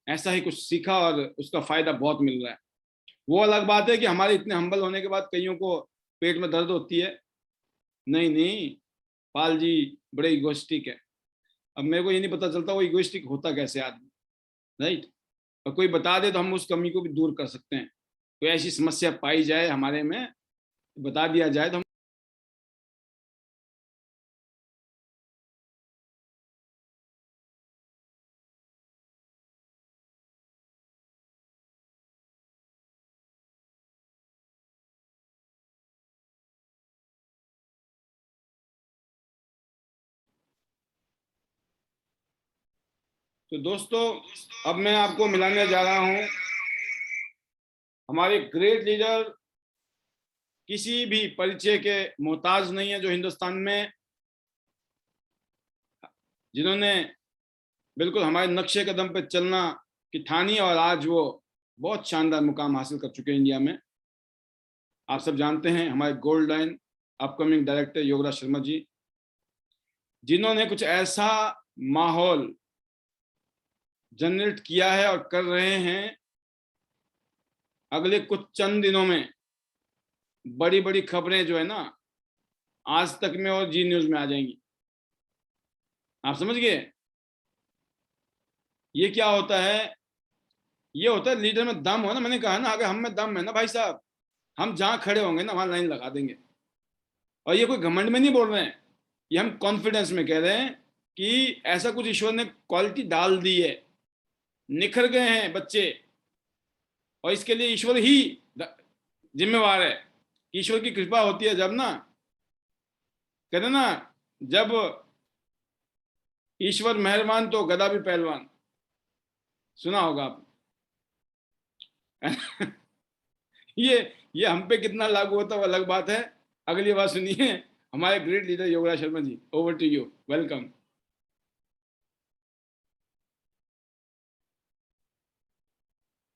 ऐसा ही कुछ सीखा और उसका फायदा बहुत मिल रहा है। वो अलग बात है कि हमारे इतने हम्बल होने के बाद कईयों को पेट में दर्द होती है। नहीं नहीं, पाल जी बड़े इगोइस्टिक है। अब मेरे को ये नहीं पता चलता वो इगोइस्टिक होता कैसे आदमी, राइट। और कोई बता दे तो हम उस कमी को भी दूर कर सकते हैं। कोई ऐसी समस्या पाई जाए हमारे में, बता दिया जाए तो हम तो दोस्तों, अब मैं आपको मिलाने जा रहा हूं हमारे ग्रेट लीडर, किसी भी परिचय के मोहताज नहीं है, जो हिंदुस्तान में जिन्होंने बिल्कुल हमारे नक्शे कदम पे चलना की ठानी और आज वो बहुत शानदार मुकाम हासिल कर चुके हैं इंडिया में। आप सब जानते हैं हमारे gold line upcoming director Yograj Sharma ji, जिन्होंने कुछ ऐसा माहौल जनरेट किया है और कर रहे हैं। अगले कुछ चंद दिनों में बड़ी बड़ी खबरें जो है ना, आज तक में और जी न्यूज में आ जाएंगी। आप समझ गए। ये क्या होता है, ये होता है लीडर में दम हो ना। मैंने कहा ना, अगर हम में दम है ना भाई साहब, हम जहां खड़े होंगे ना वहां लाइन लगा देंगे। और ये कोई घमंड में नहीं बोल रहे हैं, ये हम कॉन्फिडेंस में कह रहे हैं कि ऐसा कुछ ईश्वर ने क्वालिटी डाल दी है, निखर गए हैं बच्चे। और इसके लिए ईश्वर ही जिम्मेवार है। ईश्वर की कृपा होती है जब ना, कहते ना, जब ईश्वर मेहरबान तो गधा भी पहलवान, सुना होगा आप। ये हम पे कितना लागू होता है वो अलग बात है। अगली बात सुनिए हमारे great leader Yograj Sharma ji. Over to you, welcome.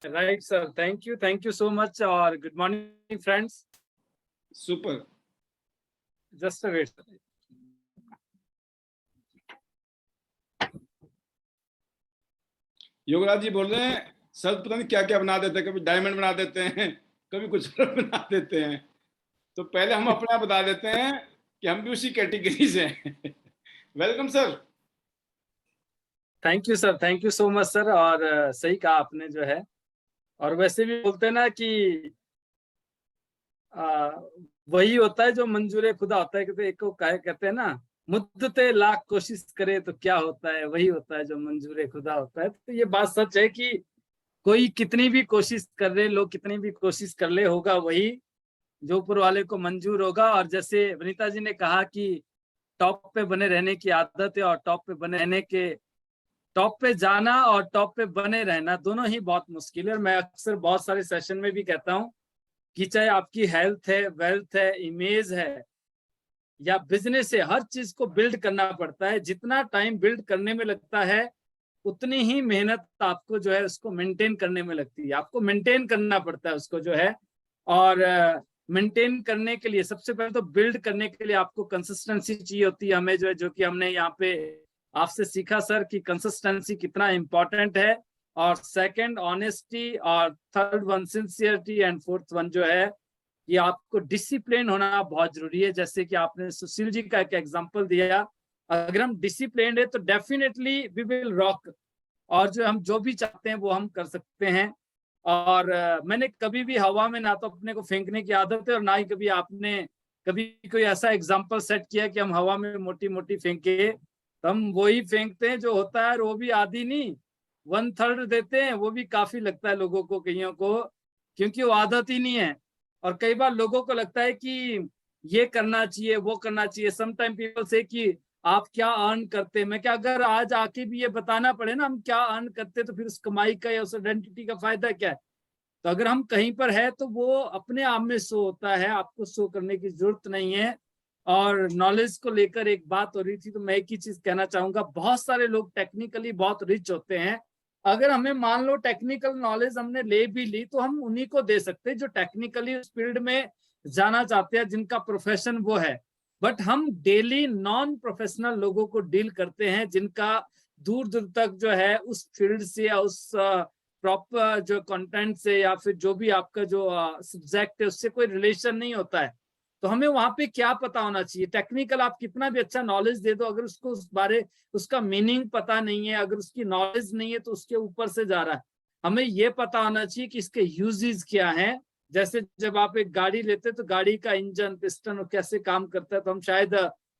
Right, sir. Thank you. Thank you so much. Or good morning, friends. Super. Just a wait. Yograj ji बोल रहे हैं सर, पता नहीं क्या क्या बना देते हैं, कभी डायमंड बना देते हैं, कभी कुछ और बना देते हैं। तो पहले हम अपने आप बता देते हैं कि हम भी उसी कैटेगरी से हैं। Welcome sir. Thank you sir, thank you so much sir. और सही कहा आपने जो है। और वैसे भी बोलते हैं ना कि वही होता है जो मंजूर खुदा होता है। एक को कहते हैं ना, मुद्दते लाख कोशिश करे तो क्या होता है, वही होता है जो मंजूर खुदा होता है। तो ये बात सच है कि कोई कितनी भी कोशिश कर ले, लोग कितनी भी कोशिश कर ले, होगा वही जो ऊपर वाले को मंजूर होगा। और जैसे वनीता जी ने कहा कि टॉप पे बने रहने की आदत है और टॉप पे बने रहने के टॉप पे जाना और टॉप पे बने रहना दोनों ही बहुत मुश्किल है। और मैं अक्सर बहुत सारे सेशन में भी कहता हूँ कि चाहे आपकी हेल्थ है, वेल्थ है, इमेज है या बिजनेस है, हर चीज को बिल्ड करना पड़ता है। जितना टाइम बिल्ड करने में लगता है उतनी ही मेहनत आपको जो है उसको मेंटेन करने में लगती है। आपको मेंटेन करना पड़ता है उसको जो है। और मेंटेन करने के लिए सबसे पहले तो बिल्ड करने के लिए आपको कंसिस्टेंसी चाहिए होती है हमें जो है, जो कि हमने यहाँ पे आपसे सीखा सर कि कंसिस्टेंसी कितना इंपॉर्टेंट है। और सेकंड ऑनेस्टी, और third one sincerity, and fourth one जो है ये आपको डिसिप्लिन होना बहुत जरूरी है। जैसे कि आपने सुशील जी का एक एग्जांपल दिया, अगर हम डिसिप्लिन है तो डेफिनेटली वी विल रॉक, और जो हम जो भी चाहते हैं वो हम कर सकते हैं। और मैंने कभी भी हवा में ना तो अपने को फेंकने की आदत है, और ना ही कभी आपने कभी कोई ऐसा एग्जाम्पल सेट किया कि हम हवा में मोटी मोटी फेंके। तो हम वही फेंकते हैं जो होता है, और वो भी आधी नहीं 1/3 देते हैं, वो भी काफी लगता है लोगों को, कईयों को, क्योंकि वो आदत ही नहीं है। और कई बार लोगों को लगता है कि ये करना चाहिए, वो करना चाहिए। समटाइम पीपल से कि आप क्या अर्न करते हैं। मैं क्या, अगर आज आके भी ये बताना पड़े ना हम क्या अर्न करते, तो फिर उस कमाई का या उस आइडेंटिटी का फायदा क्या है। तो अगर हम कहीं पर है तो वो अपने आप में शो होता है, आपको शो करने की जरूरत नहीं है। और नॉलेज को लेकर एक बात हो रही थी, तो मैं एक ही चीज कहना चाहूंगा, बहुत सारे लोग टेक्निकली बहुत रिच होते हैं। अगर हमें मान लो टेक्निकल नॉलेज हमने ले भी ली तो हम उन्हीं को दे सकते हैं जो टेक्निकली उस फील्ड में जाना चाहते हैं, जिनका प्रोफेशन वो है। बट हम डेली नॉन प्रोफेशनल लोगों को डील करते हैं जिनका दूर दूर तक जो है उस फील्ड से या उस प्रॉपर जो कंटेंट से या फिर जो भी आपका जो सब्जेक्ट है उससे कोई रिलेशन नहीं होता है। तो हमें वहां पे क्या पता होना चाहिए। टेक्निकल आप कितना भी अच्छा नॉलेज दे दो, अगर उसको उस बारे उसका मीनिंग पता नहीं है, अगर उसकी नॉलेज नहीं है तो उसके ऊपर से जा रहा है। हमें ये पता होना चाहिए कि इसके यूजेस क्या हैं। जैसे जब आप एक गाड़ी लेते तो गाड़ी का इंजन, पिस्टन कैसे काम करता है तो हम शायद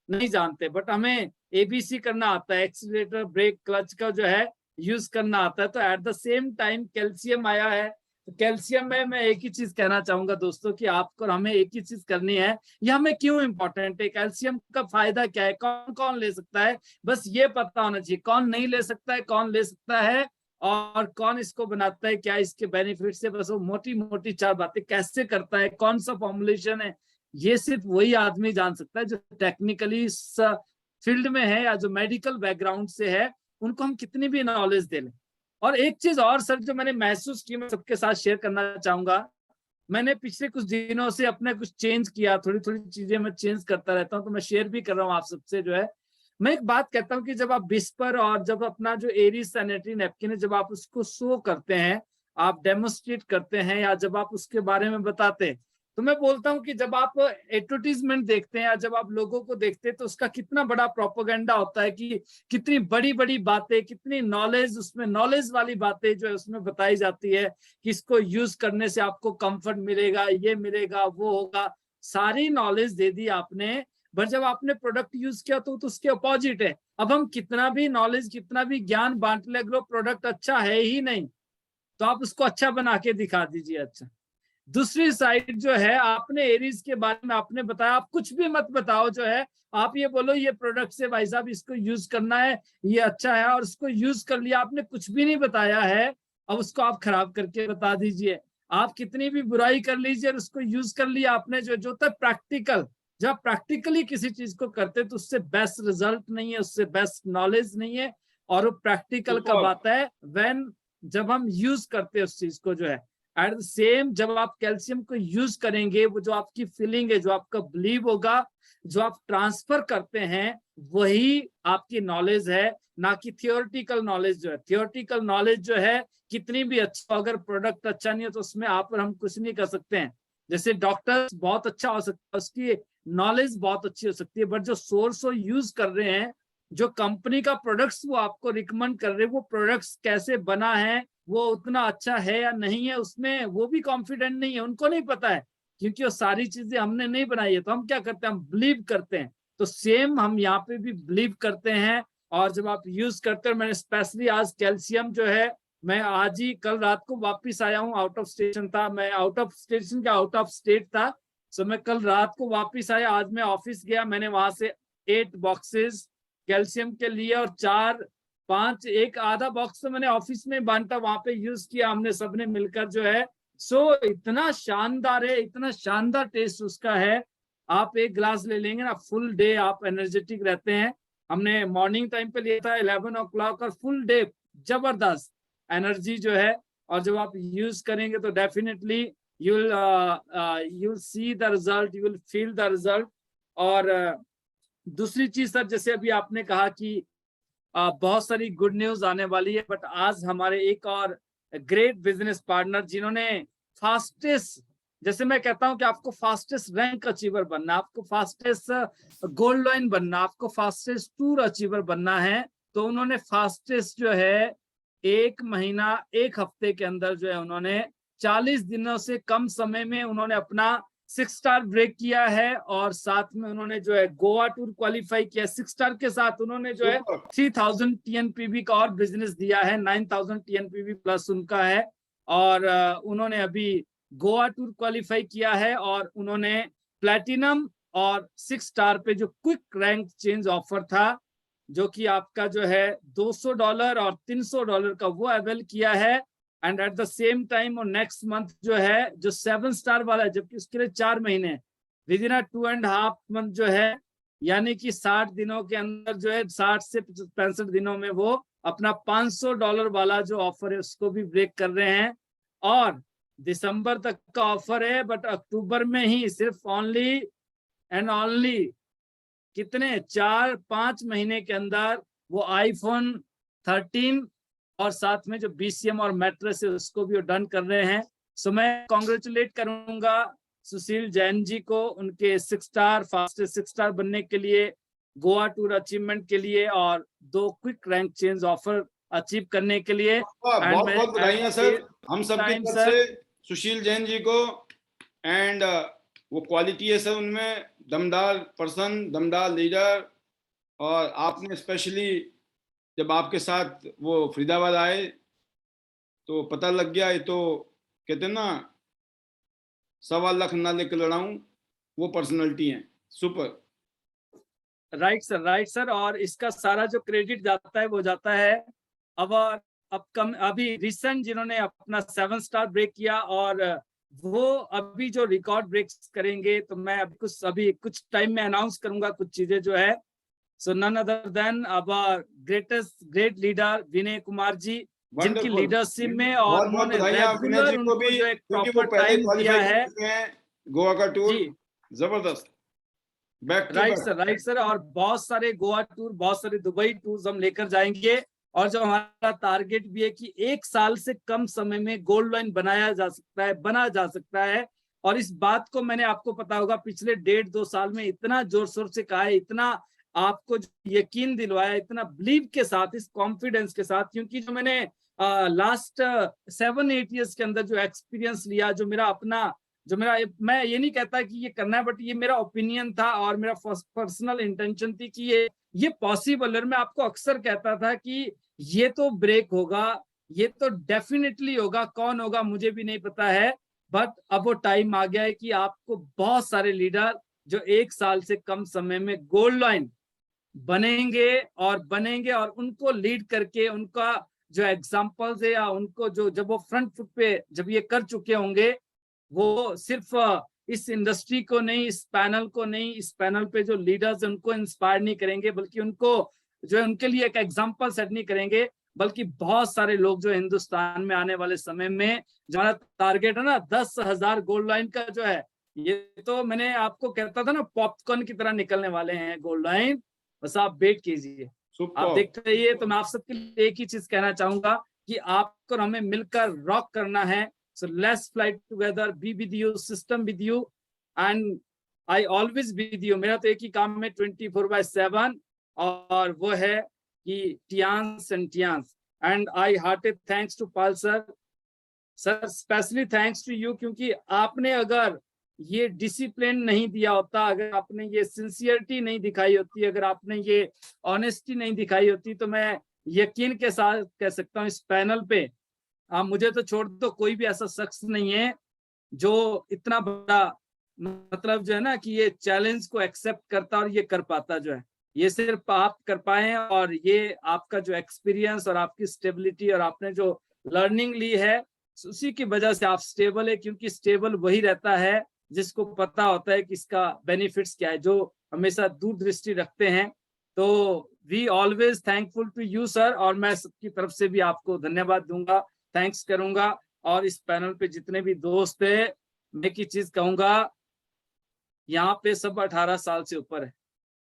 नहीं जानते, बट हमें एबीसी करना आता है, एक्सीलरेटर, ब्रेक, क्लच का जो है यूज करना आता है। तो at the same time calcium आया है। तो कैल्शियम में मैं एक ही चीज कहना चाहूंगा दोस्तों कि आपको और हमें एक ही चीज करनी है, ये हमें क्यों इंपॉर्टेंट है, कैल्शियम का फायदा क्या है, कौन कौन ले सकता है, बस ये पता होना चाहिए। कौन नहीं ले सकता है, कौन ले सकता है, और कौन इसको बनाता है, क्या इसके बेनिफिट्स है, बस वो मोटी मोटी 4 बातें कैसे करता है, कौन सा फॉर्मुलेशन है, ये सिर्फ वही आदमी जान सकता है जो टेक्निकली इस फील्ड में है या जो मेडिकल बैकग्राउंड से है। उनको हम कितनी भी नॉलेज दे लें। और एक चीज और सर जो मैंने महसूस की, मैं सबके साथ शेयर करना चाहूंगा। मैंने पिछले कुछ दिनों से अपने कुछ चेंज किया, थोड़ी थोड़ी चीजें मैं चेंज करता रहता हूँ, तो मैं शेयर भी कर रहा हूँ आप सबसे जो है। मैं एक बात कहता हूँ कि जब आप विस्पर और जब अपना जो एरीज सैनिटरी नैपकिन है, जब आप उसको शो करते हैं, आप डेमोन्स्ट्रेट करते हैं, या जब आप उसके बारे में बताते हैं, तो मैं बोलता हूँ कि जब आप एडवर्टीजमेंट देखते हैं या जब आप लोगों को देखते हैं तो उसका कितना बड़ा प्रोपेगेंडा होता है कि कितनी बड़ी बड़ी बातें, कितनी नॉलेज, उसमें नॉलेज वाली बातें जो है उसमें बताई जाती है कि इसको यूज करने से आपको कंफर्ट मिलेगा, ये मिलेगा, वो होगा, सारी नॉलेज दे दी आपने। पर जब आपने प्रोडक्ट यूज किया तो उसके अपोजिट है। अब हम कितना भी नॉलेज, कितना भी ज्ञान बांट ले, अगर प्रोडक्ट अच्छा है ही नहीं तो आप उसको अच्छा बना के दिखा दीजिए। अच्छा, दूसरी साइड जो है, आपने एरीज के बारे में आपने बताया, आप कुछ भी मत बताओ जो है, आप ये बोलो ये प्रोडक्ट से भाई साहब इसको यूज करना है, ये अच्छा है, और उसको यूज कर लिया, आपने कुछ भी नहीं बताया है, अब उसको आप खराब करके बता दीजिए। आप कितनी भी बुराई कर लीजिए, उसको यूज कर लिया आपने, जो तक प्रैक्टिकल, जब प्रैक्टिकली किसी चीज को करते तो उससे बेस्ट रिजल्ट नहीं है, उससे बेस्ट नॉलेज नहीं है। और वो प्रैक्टिकल का बात है व्हेन, जब हम यूज करते हैं उस चीज को जो है। एट द सेम, जब आप कैल्शियम को यूज करेंगे, वो जो आपकी फीलिंग है, जो आपका बिलीव होगा, जो आप ट्रांसफर करते हैं, वही आपकी नॉलेज है, ना कि थियोरेटिकल नॉलेज जो है। थियोरेटिकल नॉलेज जो है कितनी भी अच्छा, अगर प्रोडक्ट अच्छा नहीं हो तो उसमें आप और हम कुछ नहीं कर सकते हैं। जैसे डॉक्टर बहुत अच्छा हो सकता है, उसकी नॉलेज बहुत अच्छी हो सकती है, बट जो सोर्स वो यूज कर रहे हैं, जो कंपनी का प्रोडक्ट्स वो आपको रिकमेंड कर रहे हैं, वो प्रोडक्ट्स कैसे बना है, वो उतना अच्छा है या नहीं है, उसमें वो भी कॉन्फिडेंट नहीं है, उनको नहीं पता है, क्योंकि वो सारी चीजें हमने नहीं बनाई है। तो हम क्या करते हैं, हम बिलीव करते हैं। तो सेम हम यहाँ पे भी बिलीव करते हैं। और जब आप यूज करते हो, मैंने स्पेशली आज कैल्शियम जो है, मैं आज ही कल रात को वापिस आया हूँ, आउट ऑफ स्टेशन था, मैं आउट ऑफ स्टेशन क्या आउट ऑफ स्टेट था, सो मैं कल रात को वापिस आया, आज मैं ऑफिस गया, मैंने वहां से 8 बॉक्सेस कैल्शियम के लिए और 4 5 एक आधा बॉक्स तो मैंने ऑफिस में बांटा, वहां पे यूज किया हमने सबने मिलकर जो है। सो इतना शानदार है, इतना शानदार टेस्ट उसका है। आप एक ग्लास ले लेंगे ना, फुल डे आप एनर्जेटिक रहते हैं। हमने मॉर्निंग टाइम पे लिया था 11 o'clock और फुल डे जबरदस्त एनर्जी जो है। और जब आप यूज करेंगे तो definitely you'll see the result, you will feel the result। और दूसरी चीज सर, जैसे अभी आपने कहा कि बहुत सारी गुड न्यूज आने वाली है, बट आज हमारे एक और ग्रेट बिजनेस पार्टनर जिन्होंने फास्टेस्ट, जैसे मैं कहता हूं कि आपको फास्टेस्ट रैंक अचीवर बनना, आपको फास्टेस्ट गोल्ड लाइन बनना, आपको फास्टेस्ट टूर अचीवर बनना है, तो उन्होंने फास्टेस्ट जो है 1 महीना 1 हफ्ते के अंदर जो है उन्होंने 40 दिनों से कम समय में उन्होंने अपना 6 स्टार ब्रेक किया है। और साथ में उन्होंने जो है गोवा टूर क्वालिफाई किया। 6 स्टार के साथ उन्होंने जो है 3000 TNPB का और बिजनेस दिया है, 9000 TNPB प्लस उनका है। और उन्होंने अभी गोवा टूर क्वालिफाई किया है और उन्होंने प्लैटिनम और 6 स्टार पे जो क्विक रैंक चेंज ऑफर था, जो कि आपका जो है $200 और $300 का, वो अवेल किया है। And at the same time और नेक्स्ट मंथ जो है जो 7 स्टार वाला है, जबकि उसके लिए 4 महीने विद इन 2.5 मंथ जो है, यानी कि 60 दिनों के अंदर जो है 60 से 65 दिनों में वो अपना $500 वाला जो ऑफर है उसको भी ब्रेक कर रहे हैं। और दिसंबर तक का ऑफर है, बट अक्टूबर में ही सिर्फ ओनली एंड ओनली कितने 4-5 महीने के अंदर वो iPhone 13 और साथ में जो BCM और मैट्रेस है उसको भी डन कर रहे हैं। सो मैं कॉन्ग्रेचुलेट करूंगा सुशील जैन जी को उनके 6 स्टार फास्टेस्ट 6 स्टार बनने के लिए, गोवा टूर अचीवमेंट के लिए और 2 quick rank change offer achieve करने के लिए। बहुत बहुत बधाइयां सर हम सबकी तरफ से सुशील जैन जी को। एंड वो क्वालिटी है सर उनमें, दमदार पर्सन, दमदार लीडर। और आपने स्पेशली जब आपके साथ वो फरीदाबाद आए तो पता लग गया, ये तो कहते ना 1.25 लाख ना लेकर लड़ाऊं, वो पर्सनालिटी है। सुपर। Right sir. और इसका सारा जो क्रेडिट जाता है वो जाता है अभी रिसेंट जिन्होंने अपना 7 स्टार ब्रेक किया, और वो अभी जो रिकॉर्ड ब्रेक्स करेंगे, तो मैं अभी कुछ टाइम में अनाउंस करूंगा कुछ चीजें जो है। So none other than our great leader Vinay Kumar ji, जिनकी लीडरशिप में और उन्होंने रेगुलर उनको जो एक प्रॉपर टाइम दिया है गोवा का टूर जबरदस्त। Right sir. और बहुत सारे गोवा टूर, बहुत सारे दुबई टूर्स हम लेकर जाएंगे। और जो हमारा टारगेट भी है कि 1 साल से कम समय में गोल्ड लाइन बना जा सकता है। और इस बात को मैंने, आपको पता होगा, पिछले 1.5-2 साल में इतना जोर शोर से कहा है, इतना आपको यकीन दिलवाया, इतना बिलीव के साथ, इस कॉन्फिडेंस के साथ, क्योंकि जो मैंने लास्ट 7-8 ईयर्स के अंदर जो एक्सपीरियंस लिया, जो मेरा अपना मैं ये नहीं कहता कि ये करना है, बट ये मेरा ओपिनियन था और मेरा पर्सनल इंटेंशन थी कि ये पॉसिबल है। मैं आपको अक्सर कहता था कि ये तो ब्रेक होगा, ये तो डेफिनेटली होगा, कौन होगा मुझे भी नहीं पता है, बट अब वो टाइम आ गया है कि आपको बहुत सारे लीडर जो 1 साल से कम समय में गोल्ड लाइन बनेंगे और उनको लीड करके, उनका जो एग्जाम्पल्स है या उनको जो जब वो फ्रंट फुट पे जब ये कर चुके होंगे, वो सिर्फ इस इंडस्ट्री को नहीं, इस पैनल पे जो लीडर्स उनको इंस्पायर नहीं करेंगे, बल्कि उनको जो है उनके लिए एक एग्जांपल सेट नहीं करेंगे, बल्कि बहुत सारे लोग जो हिंदुस्तान में आने वाले समय में, जो हमारा टारगेट है ना 10,000 गोल्ड लाइन का जो है, ये तो मैंने आपको कहता था ना पॉपकॉर्न की तरह निकलने वाले हैं गोल्ड लाइन। बस आप वेट कीजिए, आप देखते रहिए। तो मैं आप सबके लिए एक ही चीज कहना चाहूंगा कि आपको और हमें मिलकर रॉक करना है। So let's fly together, be with you, system with you, and I always be with you। मेरा तो एक ही काम है 24/7, और वो है कि Tiens and I hearted thanks to Pal sir, especially thanks to you, क्योंकि आपने अगर ये डिसिप्लिन नहीं दिया होता, अगर आपने ये सिंसियरिटी नहीं दिखाई होती, अगर आपने ये ऑनेस्टी नहीं दिखाई होती, तो मैं यकीन के साथ कह सकता हूँ इस पैनल पे मुझे तो छोड़ दो, कोई भी ऐसा शख्स नहीं है जो इतना बड़ा, मतलब जो है ना कि ये चैलेंज को एक्सेप्ट करता और ये कर पाता जो है। ये सिर्फ आप कर पाए हैं, और ये आपका जो एक्सपीरियंस और आपकी स्टेबिलिटी और आपने जो लर्निंग ली है उसी की वजह से आप स्टेबल है, क्योंकि स्टेबल वही रहता है जिसको पता होता है कि इसका बेनिफिट्स क्या है, जो हमेशा दूरदृष्टि रखते हैं। तो we always thankful to you sir, और मैं सबकी तरफ से भी आपको धन्यवाद दूंगा, थैंक्स करूंगा। और इस पैनल पे जितने भी दोस्त है, मैं एक ही चीज कहूंगा, यहाँ पे सब 18 साल से ऊपर है,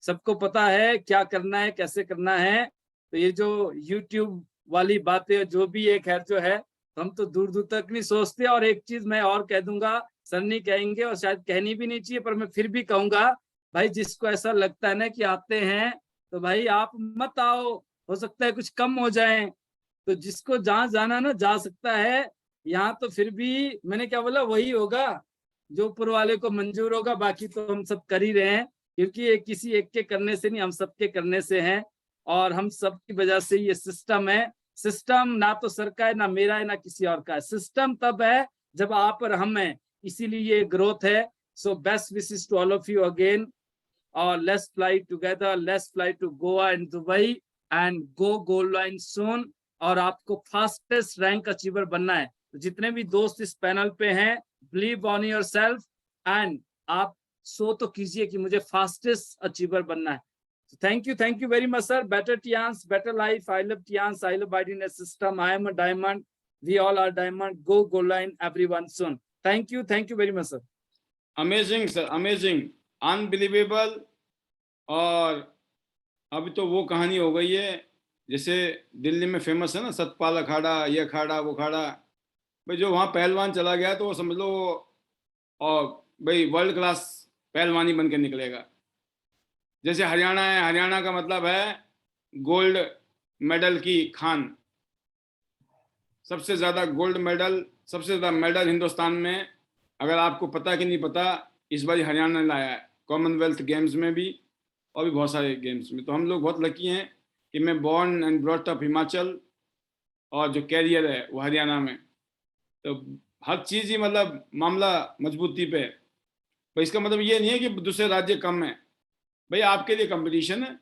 सबको पता है क्या करना है, कैसे करना है। तो ये जो YouTube वाली बातें जो भी एक है जो है, हम तो दूर दूर तक नहीं सोचते। और एक चीज मैं और कह दूंगा, सर नहीं कहेंगे और शायद कहनी भी नहीं चाहिए, पर मैं फिर भी कहूंगा, भाई जिसको ऐसा लगता है ना कि आते हैं, तो भाई आप मत आओ, हो सकता है कुछ कम हो जाए। तो जिसको जहाँ जाना ना जा सकता है, यहाँ तो फिर भी मैंने क्या बोला, वही होगा जो ऊपर वाले को मंजूर होगा, बाकी तो हम सब कर ही रहे हैं, क्योंकि ये किसी एक के करने से नहीं, हम सबके करने से हैं। और हम सब की वजह से ये सिस्टम है। सिस्टम ना तो सर का है, ना मेरा है, ना किसी और का है। सिस्टम तब है जब आप और हम हैं, इसीलिए ये ग्रोथ है। So best wishes to all of you again, और let's fly together, let's fly to Goa and Dubai and go gold line soon. और आपको फास्टेस्ट रैंक अचीवर बनना है। तो जितने भी दोस्त इस पैनल पे हैं, believe on your self and आप सो तो कीजिए कि मुझे फास्टेस्ट अचीवर बनना है। Thank you very much sir. Better Tiens, better life. I love Tiens, I love IDNet system. I am a diamond, we all are diamond. Go gold line everyone soon. Thank you very much sir. Amazing sir, amazing, unbelievable. और अभी तो वो कहानी हो गई है जैसे दिल्ली में फेमस है ना, सतपाल अखाड़ा, ये अखाड़ा वो अखाड़ा। भाई जो वहाँ पहलवान चला गया तो वो समझ लो और भाई वर्ल्ड क्लास पहलवानी बन के निकलेगा। जैसे हरियाणा है, हरियाणा का मतलब है गोल्ड मेडल की खान। सबसे ज़्यादा गोल्ड मेडल, सबसे ज़्यादा मेडल हिंदुस्तान में, अगर आपको पता कि नहीं पता, इस बार हरियाणा ने लाया है, कॉमनवेल्थ गेम्स में भी और भी बहुत सारे गेम्स में। तो हम लोग बहुत लकी हैं कि मैं born and brought up Himachal और जो कैरियर है वो हरियाणा में। तो हर चीज़ ही मतलब मामला मजबूती पे है। तो इसका मतलब ये नहीं है कि दूसरे राज्य कम है, भाई आपके लिए कंपटीशन है,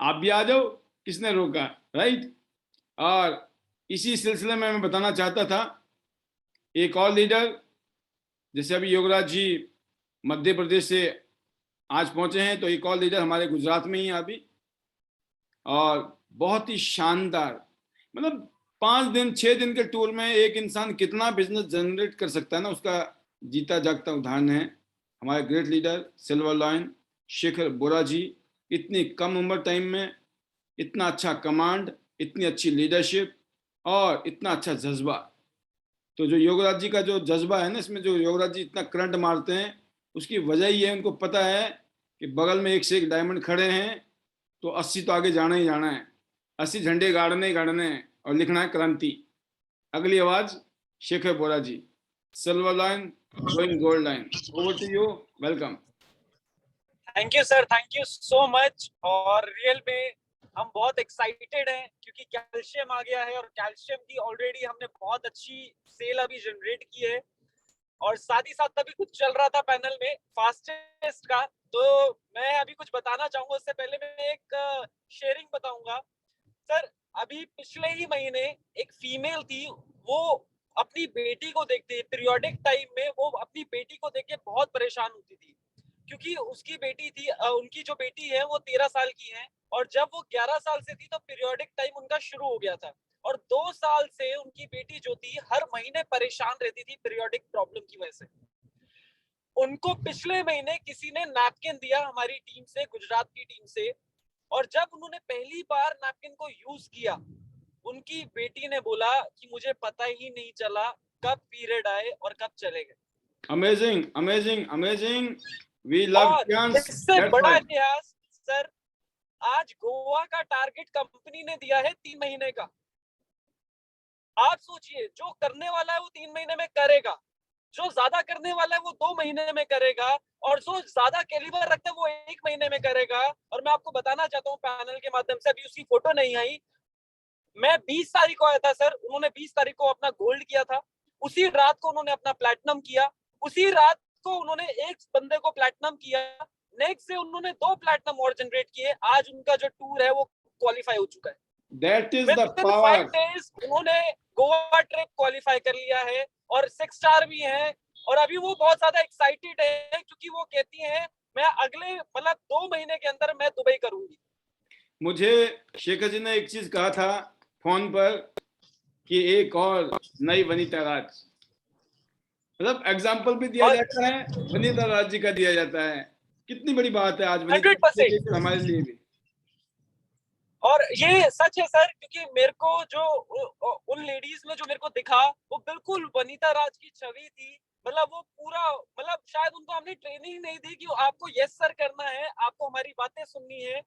आप भी आ जाओ, किसने रोका, राइट। और इसी सिलसिले में मैं बताना चाहता था, एक और लीडर, जैसे अभी योगराज जी मध्य प्रदेश से आज पहुंचे हैं, तो एक और लीडर हमारे गुजरात में ही है अभी, और बहुत ही शानदार, मतलब 5 दिन 6 दिन के टूर में एक इंसान कितना बिजनेस जनरेट कर सकता है ना, उसका जीता जागता उदाहरण है हमारे great leader silver lion Shekhar Bora ji. इतनी कम उम्र टाइम में इतना अच्छा कमांड, इतनी अच्छी लीडरशिप और इतना अच्छा जज्बा। तो जो योगराज जी का जो जज्बा है ना, इसमें जो योगराज जी इतना करंट मारते हैं, उसकी वजह ये है, उनको पता है कि बगल में एक से एक डायमंड खड़े हैं, तो 80 तो आगे जाना ही जाना है, 80 झंडे गाड़ने ही गाड़ने हैं और लिखना है क्रांति। अगली आवाज Shekhar Bora ji, silver line going gold line. Over to you, welcome. Thank you sir, thank you so much. और रियल में हम बहुत एक्साइटेड हैं क्योंकि कैल्शियम आ गया है, और कैल्शियम की ऑलरेडी हमने बहुत अच्छी सेल अभी जनरेट की है। और साथ ही साथ अभी कुछ चल रहा था पैनल में फास्टेस्ट का, तो मैं अभी कुछ बताना चाहूंगा। उससे पहले मैं एक शेयरिंग बताऊंगा सर। अभी पिछले ही महीने एक फीमेल थी, वो अपनी बेटी को देखते पीरियोडिक टाइम में, वो अपनी बेटी को देख के बहुत परेशान होती थी, क्योंकि उसकी बेटी थी, उनकी जो बेटी है वो 13 साल की है, और जब वो 11 साल से थी तो पीरियोडिक टाइम उनका शुरू हो गया था। और 2 साल से उनकी बेटी जो थी हर महीने परेशान रहती थी पीरियोडिक प्रॉब्लम की वजह से। उनको पिछले महीने किसी ने नैपकिन दिया हमारी टीम से, गुजरात की टीम से, और जब उन्होंने पहली बार नैपकिन को यूज किया, उनकी बेटी ने बोला कि मुझे पता ही नहीं चला कब पीरियड आए और कब चले गए। Amazing amazing amazing, we love Tiens. इससे बड़ा इतिहास सर, आज गोवा का टारगेट कंपनी ने दिया है 3 महीने का। आप सोचिए, जो करने वाला है वो 3 महीने में करेगा, जो ज्यादा करने वाला है वो 2 महीने में करेगा, और जो ज्यादा कैलिबर रखता है वो 1 महीने में करेगा। और मैं आपको बताना चाहता हूँ पैनल के माध्यम से, अभी उसकी फोटो नहीं आई, मैं 20 तारीख को आया था सर, उन्होंने 20 तारीख को अपना गोल्ड किया था, उसी रात को उन्होंने अपना प्लैटिनम किया, उसी रात को उन्होंने एक बंदे को प्लैटिनम किया, नेक्स्ट से उन्होंने 2 प्लैटिनम और जनरेट किए। आज उनका जो टूर है वो क्वालिफाई हो चुका है। That is the Within power. 5 days उन्होंने गोवा ट्रिप क्वालिफाई कर लिया है और 6 स्टार भी हैं। और अभी वो बहुत ज्यादा एक्साइटेड है क्योंकि वो कहती हैं मैं अगले मतलब 2 महीने के अंदर मैं दुबई करूंगी। मुझे शेखर जी ने एक चीज कहा था फोन पर कि एक और नई वनीता राज, मतलब एग्जाम्पल भी दिया जाता है, वनीता राज जी का दिया जाता है। कितनी बड़ी बात है आज वनीता 100% हमारे लिए भी। और ये सच है सर, क्योंकि मेरे को जो उन लेडीज में जो मेरे को दिखा वो बिल्कुल वनीता राज की छवि थी। मतलब वो पूरा मतलब शायद उनको हमने ट्रेनिंग नहीं दी कि आपको यस सर करना है, आपको हमारी बातें सुननी है।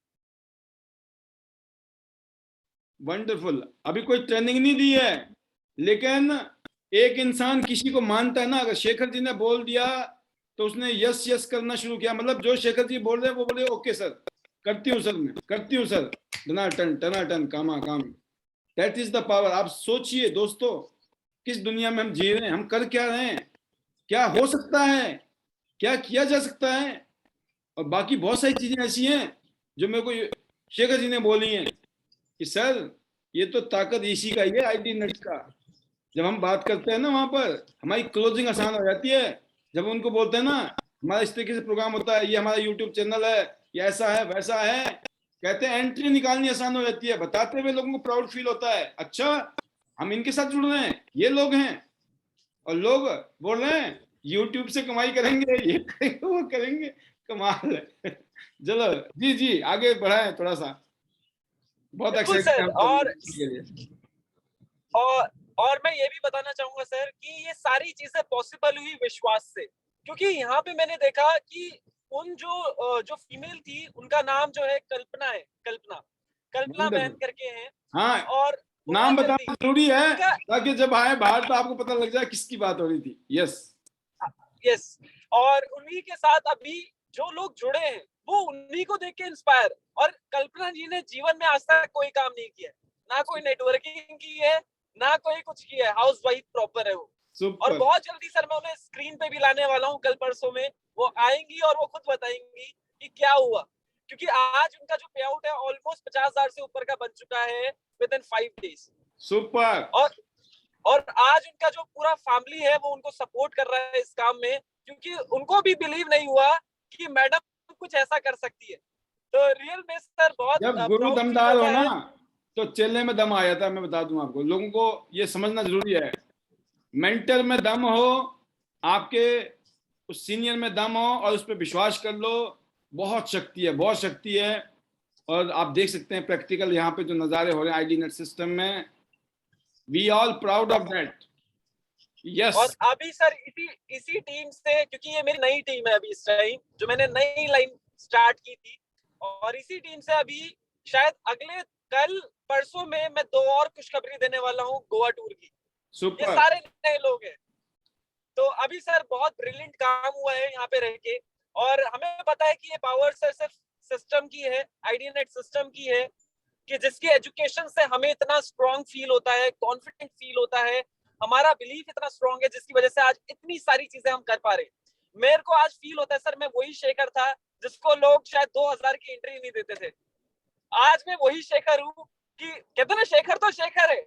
वंडरफुल। अभी कोई ट्रेनिंग नहीं दी है, लेकिन एक इंसान किसी को मानता है ना, अगर शेखर जी ने बोल दिया तो उसने यस यस करना शुरू किया। मतलब जो शेखर जी बोल रहे हैं वो बोले ओके सर, करती हूँ सर, मैं करती हूँ सर, टनाटन कामा काम। That is the power. आप सोचिए दोस्तों, किस दुनिया में हम जी रहे हैं, हम कर क्या रहे हैं, क्या हो सकता है, क्या किया जा सकता है। और बाकी बहुत सारी चीजें ऐसी हैं जो मेरे को शेखर जी ने बोली हैं कि सर ये तो ताकत इसी का ही है, आईडी नेट का। जब हम बात करते हैं ना वहां पर हमारी क्लोजिंग आसान हो जाती है। जब उनको बोलते हैं ना हमारा इस तरीके से प्रोग्राम होता है, ये हमारा यूट्यूब चैनल है, ये ऐसा है वैसा है, कहते हैं एंट्री निकालनी आसान हो जाती है। बताते हुए लोगों को प्राउड फील होता है, अच्छा हम इनके साथ जुड़ रहे हैं, ये लोग हैं। और लोग बोल रहे हैं यूट्यूब से कमाई करेंगे, ये करेंगे वो करेंगे, कमाल है। चलो जी जी आगे बढ़ाएं थोड़ा सा, बहुत बिल्कुल एक्साइटेड सर। हम के लिए। और मैं ये भी बताना चाहूंगा सर कि ये सारी चीजें पॉसिबल हुई विश्वास से, क्योंकि यहाँ पे मैंने देखा कि उन जो फीमेल थी उनका नाम जो है कल्पना है, कल्पना बहन करके हैं। हाँ, और नाम बहुत बताना जल्दी जरूरी है उनका ताकि जब आए बाहर तो आपको पता लग जाए किसकी बात हो रही थी। Yes yes. और उन्हीं के साथ अभी जो लोग जुड़े हैं वो उन्हीं को देख के इंस्पायर। और कल्पना जी ने जीवन में आज तक कोई काम नहीं किया, ना कोई नेटवर्किंग की है, ना कोई कुछ किया है, हाउस वाइफ प्रॉपर है वो। और सुपर। बहुत जल्दी सर मैं उन्हें स्क्रीन पे भी लाने वाला हूँ, कल परसों में वो आएंगी और वो खुद बताएंगी कि क्या हुआ। क्योंकि आज उनका जो पे आउट है ऑलमोस्ट 50,000 से ऊपर का बन चुका है विद इन 5 डेज। सुपर। और आज उनका जो पूरा फैमिली है वो उनको सपोर्ट कर रहा है इस काम में, क्योंकि उनको भी बिलीव नहीं हुआ कि मैडम कुछ ऐसा कर सकती है। तो रियल में सर बहुत जब गुरु प्राउड फील दमदार हो होता ना है। तो चेले में दम आ जाता है। मैं बता दूं आपको, लोगों को ये समझना जरूरी है। मेंटर में दम हो, आपके उस सीनियर में दम हो और उस पर विश्वास कर लो, बहुत शक्ति है, बहुत शक्ति है। और आप देख सकते हैं प्रैक्टिकल यहाँ पे जो नज़ारे हो रहे हैं आईडी नेट सिस्टम में, we all proud of that. Yes. और अभी सर इसी टीम से, क्योंकि ये मेरी नई टीम है अभी इस टाइम, जो मैंने नई लाइन स्टार्ट की थी, और इसी टीम से अभी शायद अगले कल परसों में मैं 2 और खुशखबरी देने वाला हूँ गोवा टूर की। ये सुपर। सारे नए लोग हैं। तो अभी सर बहुत ब्रिलियंट काम हुआ है यहाँ पे रह के। और हमें पता है कि ये पावर सर सिर्फ सिस्टम की है, आईडी नेट सिस्टम की है, कि जिसकी एजुकेशन से हमें इतना स्ट्रॉन्ग फील होता है, कॉन्फिडेंट फील होता है, हमारा बिलीफ इतना स्ट्रॉन्ग है, जिसकी वजह से आज इतनी सारी चीजें हम कर पा रहे हैं। मेरे को आज फील होता है सर मैं वही शेखर था जिसको लोग शायद 2000 की एंट्री नहीं देते थे। आज मैं वही शेखर हूँ कि कहते ना शेखर तो शेखर है,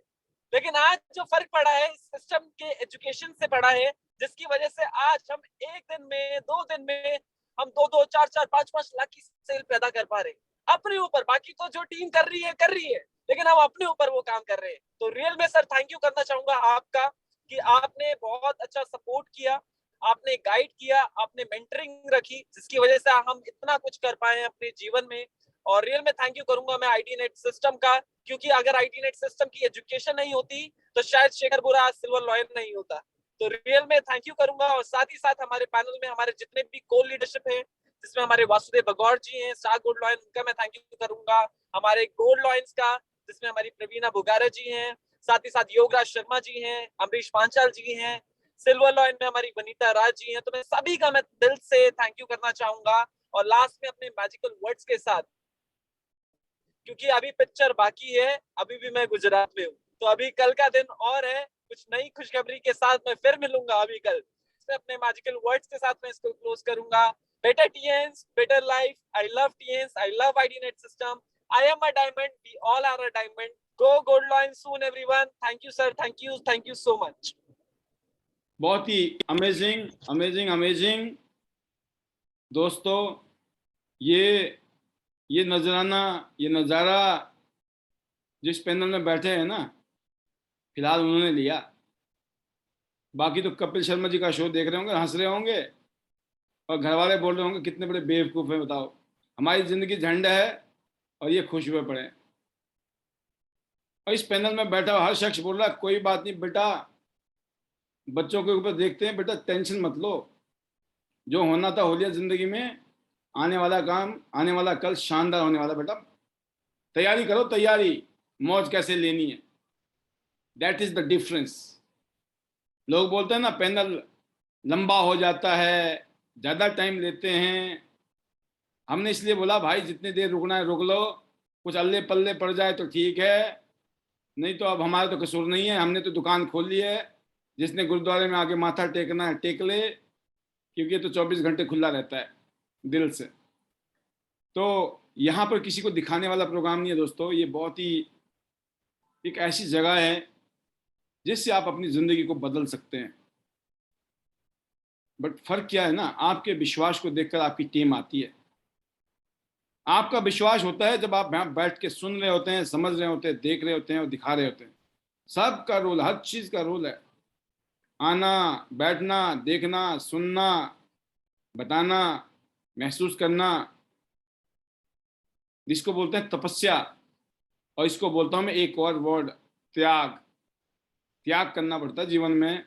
लेकिन आज जो फर्क पड़ा है सिस्टम के एजुकेशन से पड़ा है, जिसकी वजह से आज हम एक दिन में 2 दिन में हम 2-2, 4-4, 5-5 लाख की सेल पैदा कर पा रहे हैं अपने ऊपर। बाकी तो जो टीम कर रही है, लेकिन हम अपने ऊपर वो काम कर रहे हैं। तो रियल में सर थैंक यू करना चाहूंगा आपका कि आपने बहुत अच्छा सपोर्ट किया, आपने गाइड किया, आपने मेंटरिंग रखी, जिसकी वजह से हम इतना कुछ कर पाए अपने जीवन में। और रियल में थैंक यू करूंगा मैं आईडी नेट सिस्टम का, क्योंकि अगर आईडी नेट सिस्टम की एजुकेशन नहीं होती तो शायद शेखर बुरा आज सिल्वर लॉयर नहीं होता। तो रियल में थैंक यू करूंगा। और साथ ही साथ हमारे पैनल में हमारे जितने भी को लीडरशिप है, जिसमें हमारे वासुदेव बगौर जी हैं, स्टार गोल्ड लॉयन, उनका मैं थैंक यू करूंगा। हमारे गोल्ड लॉयंस का, जिसमें हमारी प्रवीणा बुगारा जी हैं, साथ ही साथ योगराज शर्मा जी हैं, अमरीश पांचाल जी हैं, सिल्वर लॉयन में हमारी वनीता राज जी हैं। तो मैं सभी का मैं दिल से थैंक यू करना चाहूंगा। और लास्ट में अपने मैजिकल वर्ड्स के साथ, क्योंकि अभी पिक्चर बाकी है, अभी भी मैं गुजरात में हूँ, तो अभी कल का दिन और है, कुछ नई खुशखबरी के साथ मैं फिर मिलूंगा अभी कल। अपने मैजिकल वर्ड्स के साथ मैं इसको क्लोज करूंगा। better TNs, better life. I love TNs. I love IDNet system. I am a diamond. We all are a diamond. Go Gold Lion soon, everyone. Thank you, sir. Thank you. Thank you so much. बहुत ही amazing amazing amazing दोस्तों, ये नजराना, ये नज़ारा जिस panel में बैठे हैं ना, फिलहाल उन्होंने लिया। बाकी तो कपिल शर्मा जी का शो देख रहे होंगे, हंस रहे होंगे और घर वाले बोल रहे होंगे कितने बड़े बेवकूफ़ हैं, बताओ हमारी ज़िंदगी झंड है और ये खुश हुए पड़े हैं। और इस पैनल में बैठा हुआ हर शख्स बोल रहा है कोई बात नहीं बेटा, बच्चों के ऊपर देखते हैं बेटा, टेंशन मत लो, जो होना था हो लिया ज़िंदगी में, आने वाला काम, आने वाला कल शानदार होने वाला बेटा, तैयारी करो तैयारी, मौज कैसे लेनी है, दैट इज़ द डिफरेंस। लोग बोलते हैं ना पैनल लंबा हो जाता है, ज़्यादा टाइम लेते हैं, हमने इसलिए बोला भाई जितनी देर रुकना है रुक लो, कुछ अल्ले पल्ले पड़ जाए तो ठीक है, नहीं तो अब हमारा तो कसूर नहीं है, हमने तो दुकान खोल ली है, जिसने गुरुद्वारे में आके माथा टेकना है टेक ले, क्योंकि ये तो 24 घंटे खुला रहता है दिल से। तो यहाँ पर किसी को दिखाने वाला प्रोग्राम नहीं है दोस्तों, ये बहुत ही एक ऐसी जगह है जिससे आप अपनी ज़िंदगी को बदल सकते हैं। बट फर्क क्या है ना, आपके विश्वास को देखकर आपकी टीम आती है। आपका विश्वास होता है जब आप यहाँ बैठ के सुन रहे होते हैं, समझ रहे होते हैं, देख रहे होते हैं और दिखा रहे होते हैं। सबका रोल, हर चीज़ का रोल है, आना, बैठना, देखना, सुनना, बताना, महसूस करना, जिसको बोलते हैं तपस्या। और इसको बोलता हूँ मैं एक और वर्ड, त्याग। त्याग करना पड़ता है जीवन में।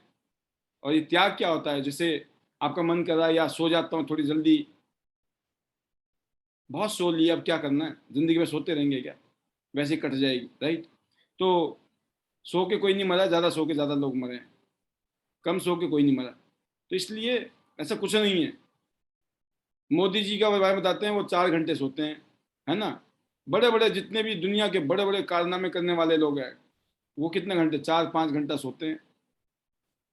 और ये त्याग क्या होता है, जैसे आपका मन कर रहा है या सो जाता हूँ थोड़ी जल्दी, बहुत सो लिया, अब क्या करना है, जिंदगी में सोते रहेंगे क्या, वैसे ही कट जाएगी, राइट। तो सो के कोई नहीं मरा, ज़्यादा सो के ज़्यादा लोग मरे हैं, कम सो के कोई नहीं मरा। तो इसलिए ऐसा कुछ नहीं है। मोदी जी का बारे में बताते हैं, वो 4 घंटे सोते हैं, है ना। बड़े बड़े जितने भी दुनिया के बड़े बड़े कारनामे करने वाले लोग हैं, वो कितने घंटे, 4-5 घंटा सोते हैं,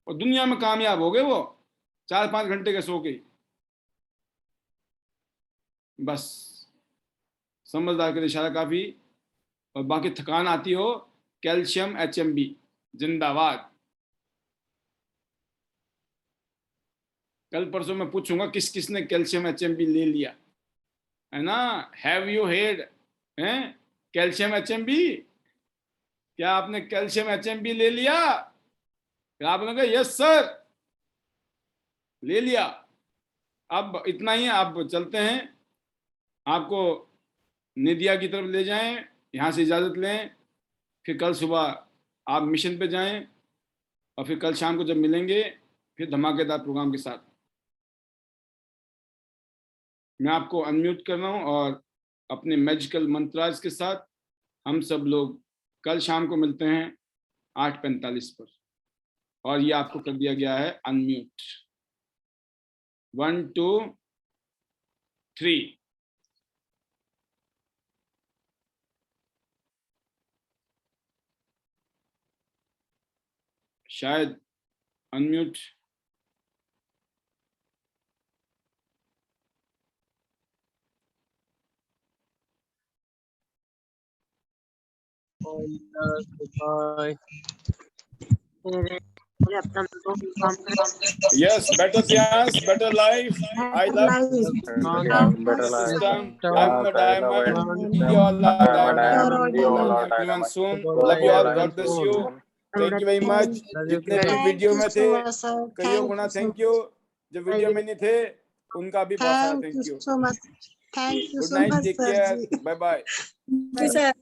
और दुनिया में कामयाब हो गए वो 4-5 घंटे के सो के। बस समझदार के लिए इशारा काफ़ी। और बाकी थकान आती हो, कैल्शियम HMB जिंदाबाद। कल परसों मैं पूछूंगा किस किसने कैल्शियम HMB ले लिया, है ना। हैव यू हेड हैं कैल्शियम HMB? क्या आपने कैल्शियम HMB ले लिया? फिर आपने कहा यस सर, ले लिया। अब इतना ही है, अब चलते हैं, आपको निदिया की तरफ ले जाएं, यहाँ से इजाज़त लें, फिर कल सुबह आप मिशन पे जाएं, और फिर कल शाम को जब मिलेंगे फिर धमाकेदार प्रोग्राम के साथ। मैं आपको अनम्यूट कर रहा हूँ और अपने मैजिकल मंत्राज के साथ हम सब लोग कल शाम को मिलते हैं 8:45 पर। और ये आपको कर दिया गया है अनम्यूट। 1 2 3। शायद unmute Yes, better chance, better life. I love system. I'm a diamond. You all are diamond. Everyone soon. Love you all. God bless you. Thank you very much. जितने भी वीडियो में थे कईयों गुना थैंक यू, जो video में नहीं थे उनका भी बहुत सारा thank you so much. Thank you good so night, much take care, bye bye. Sir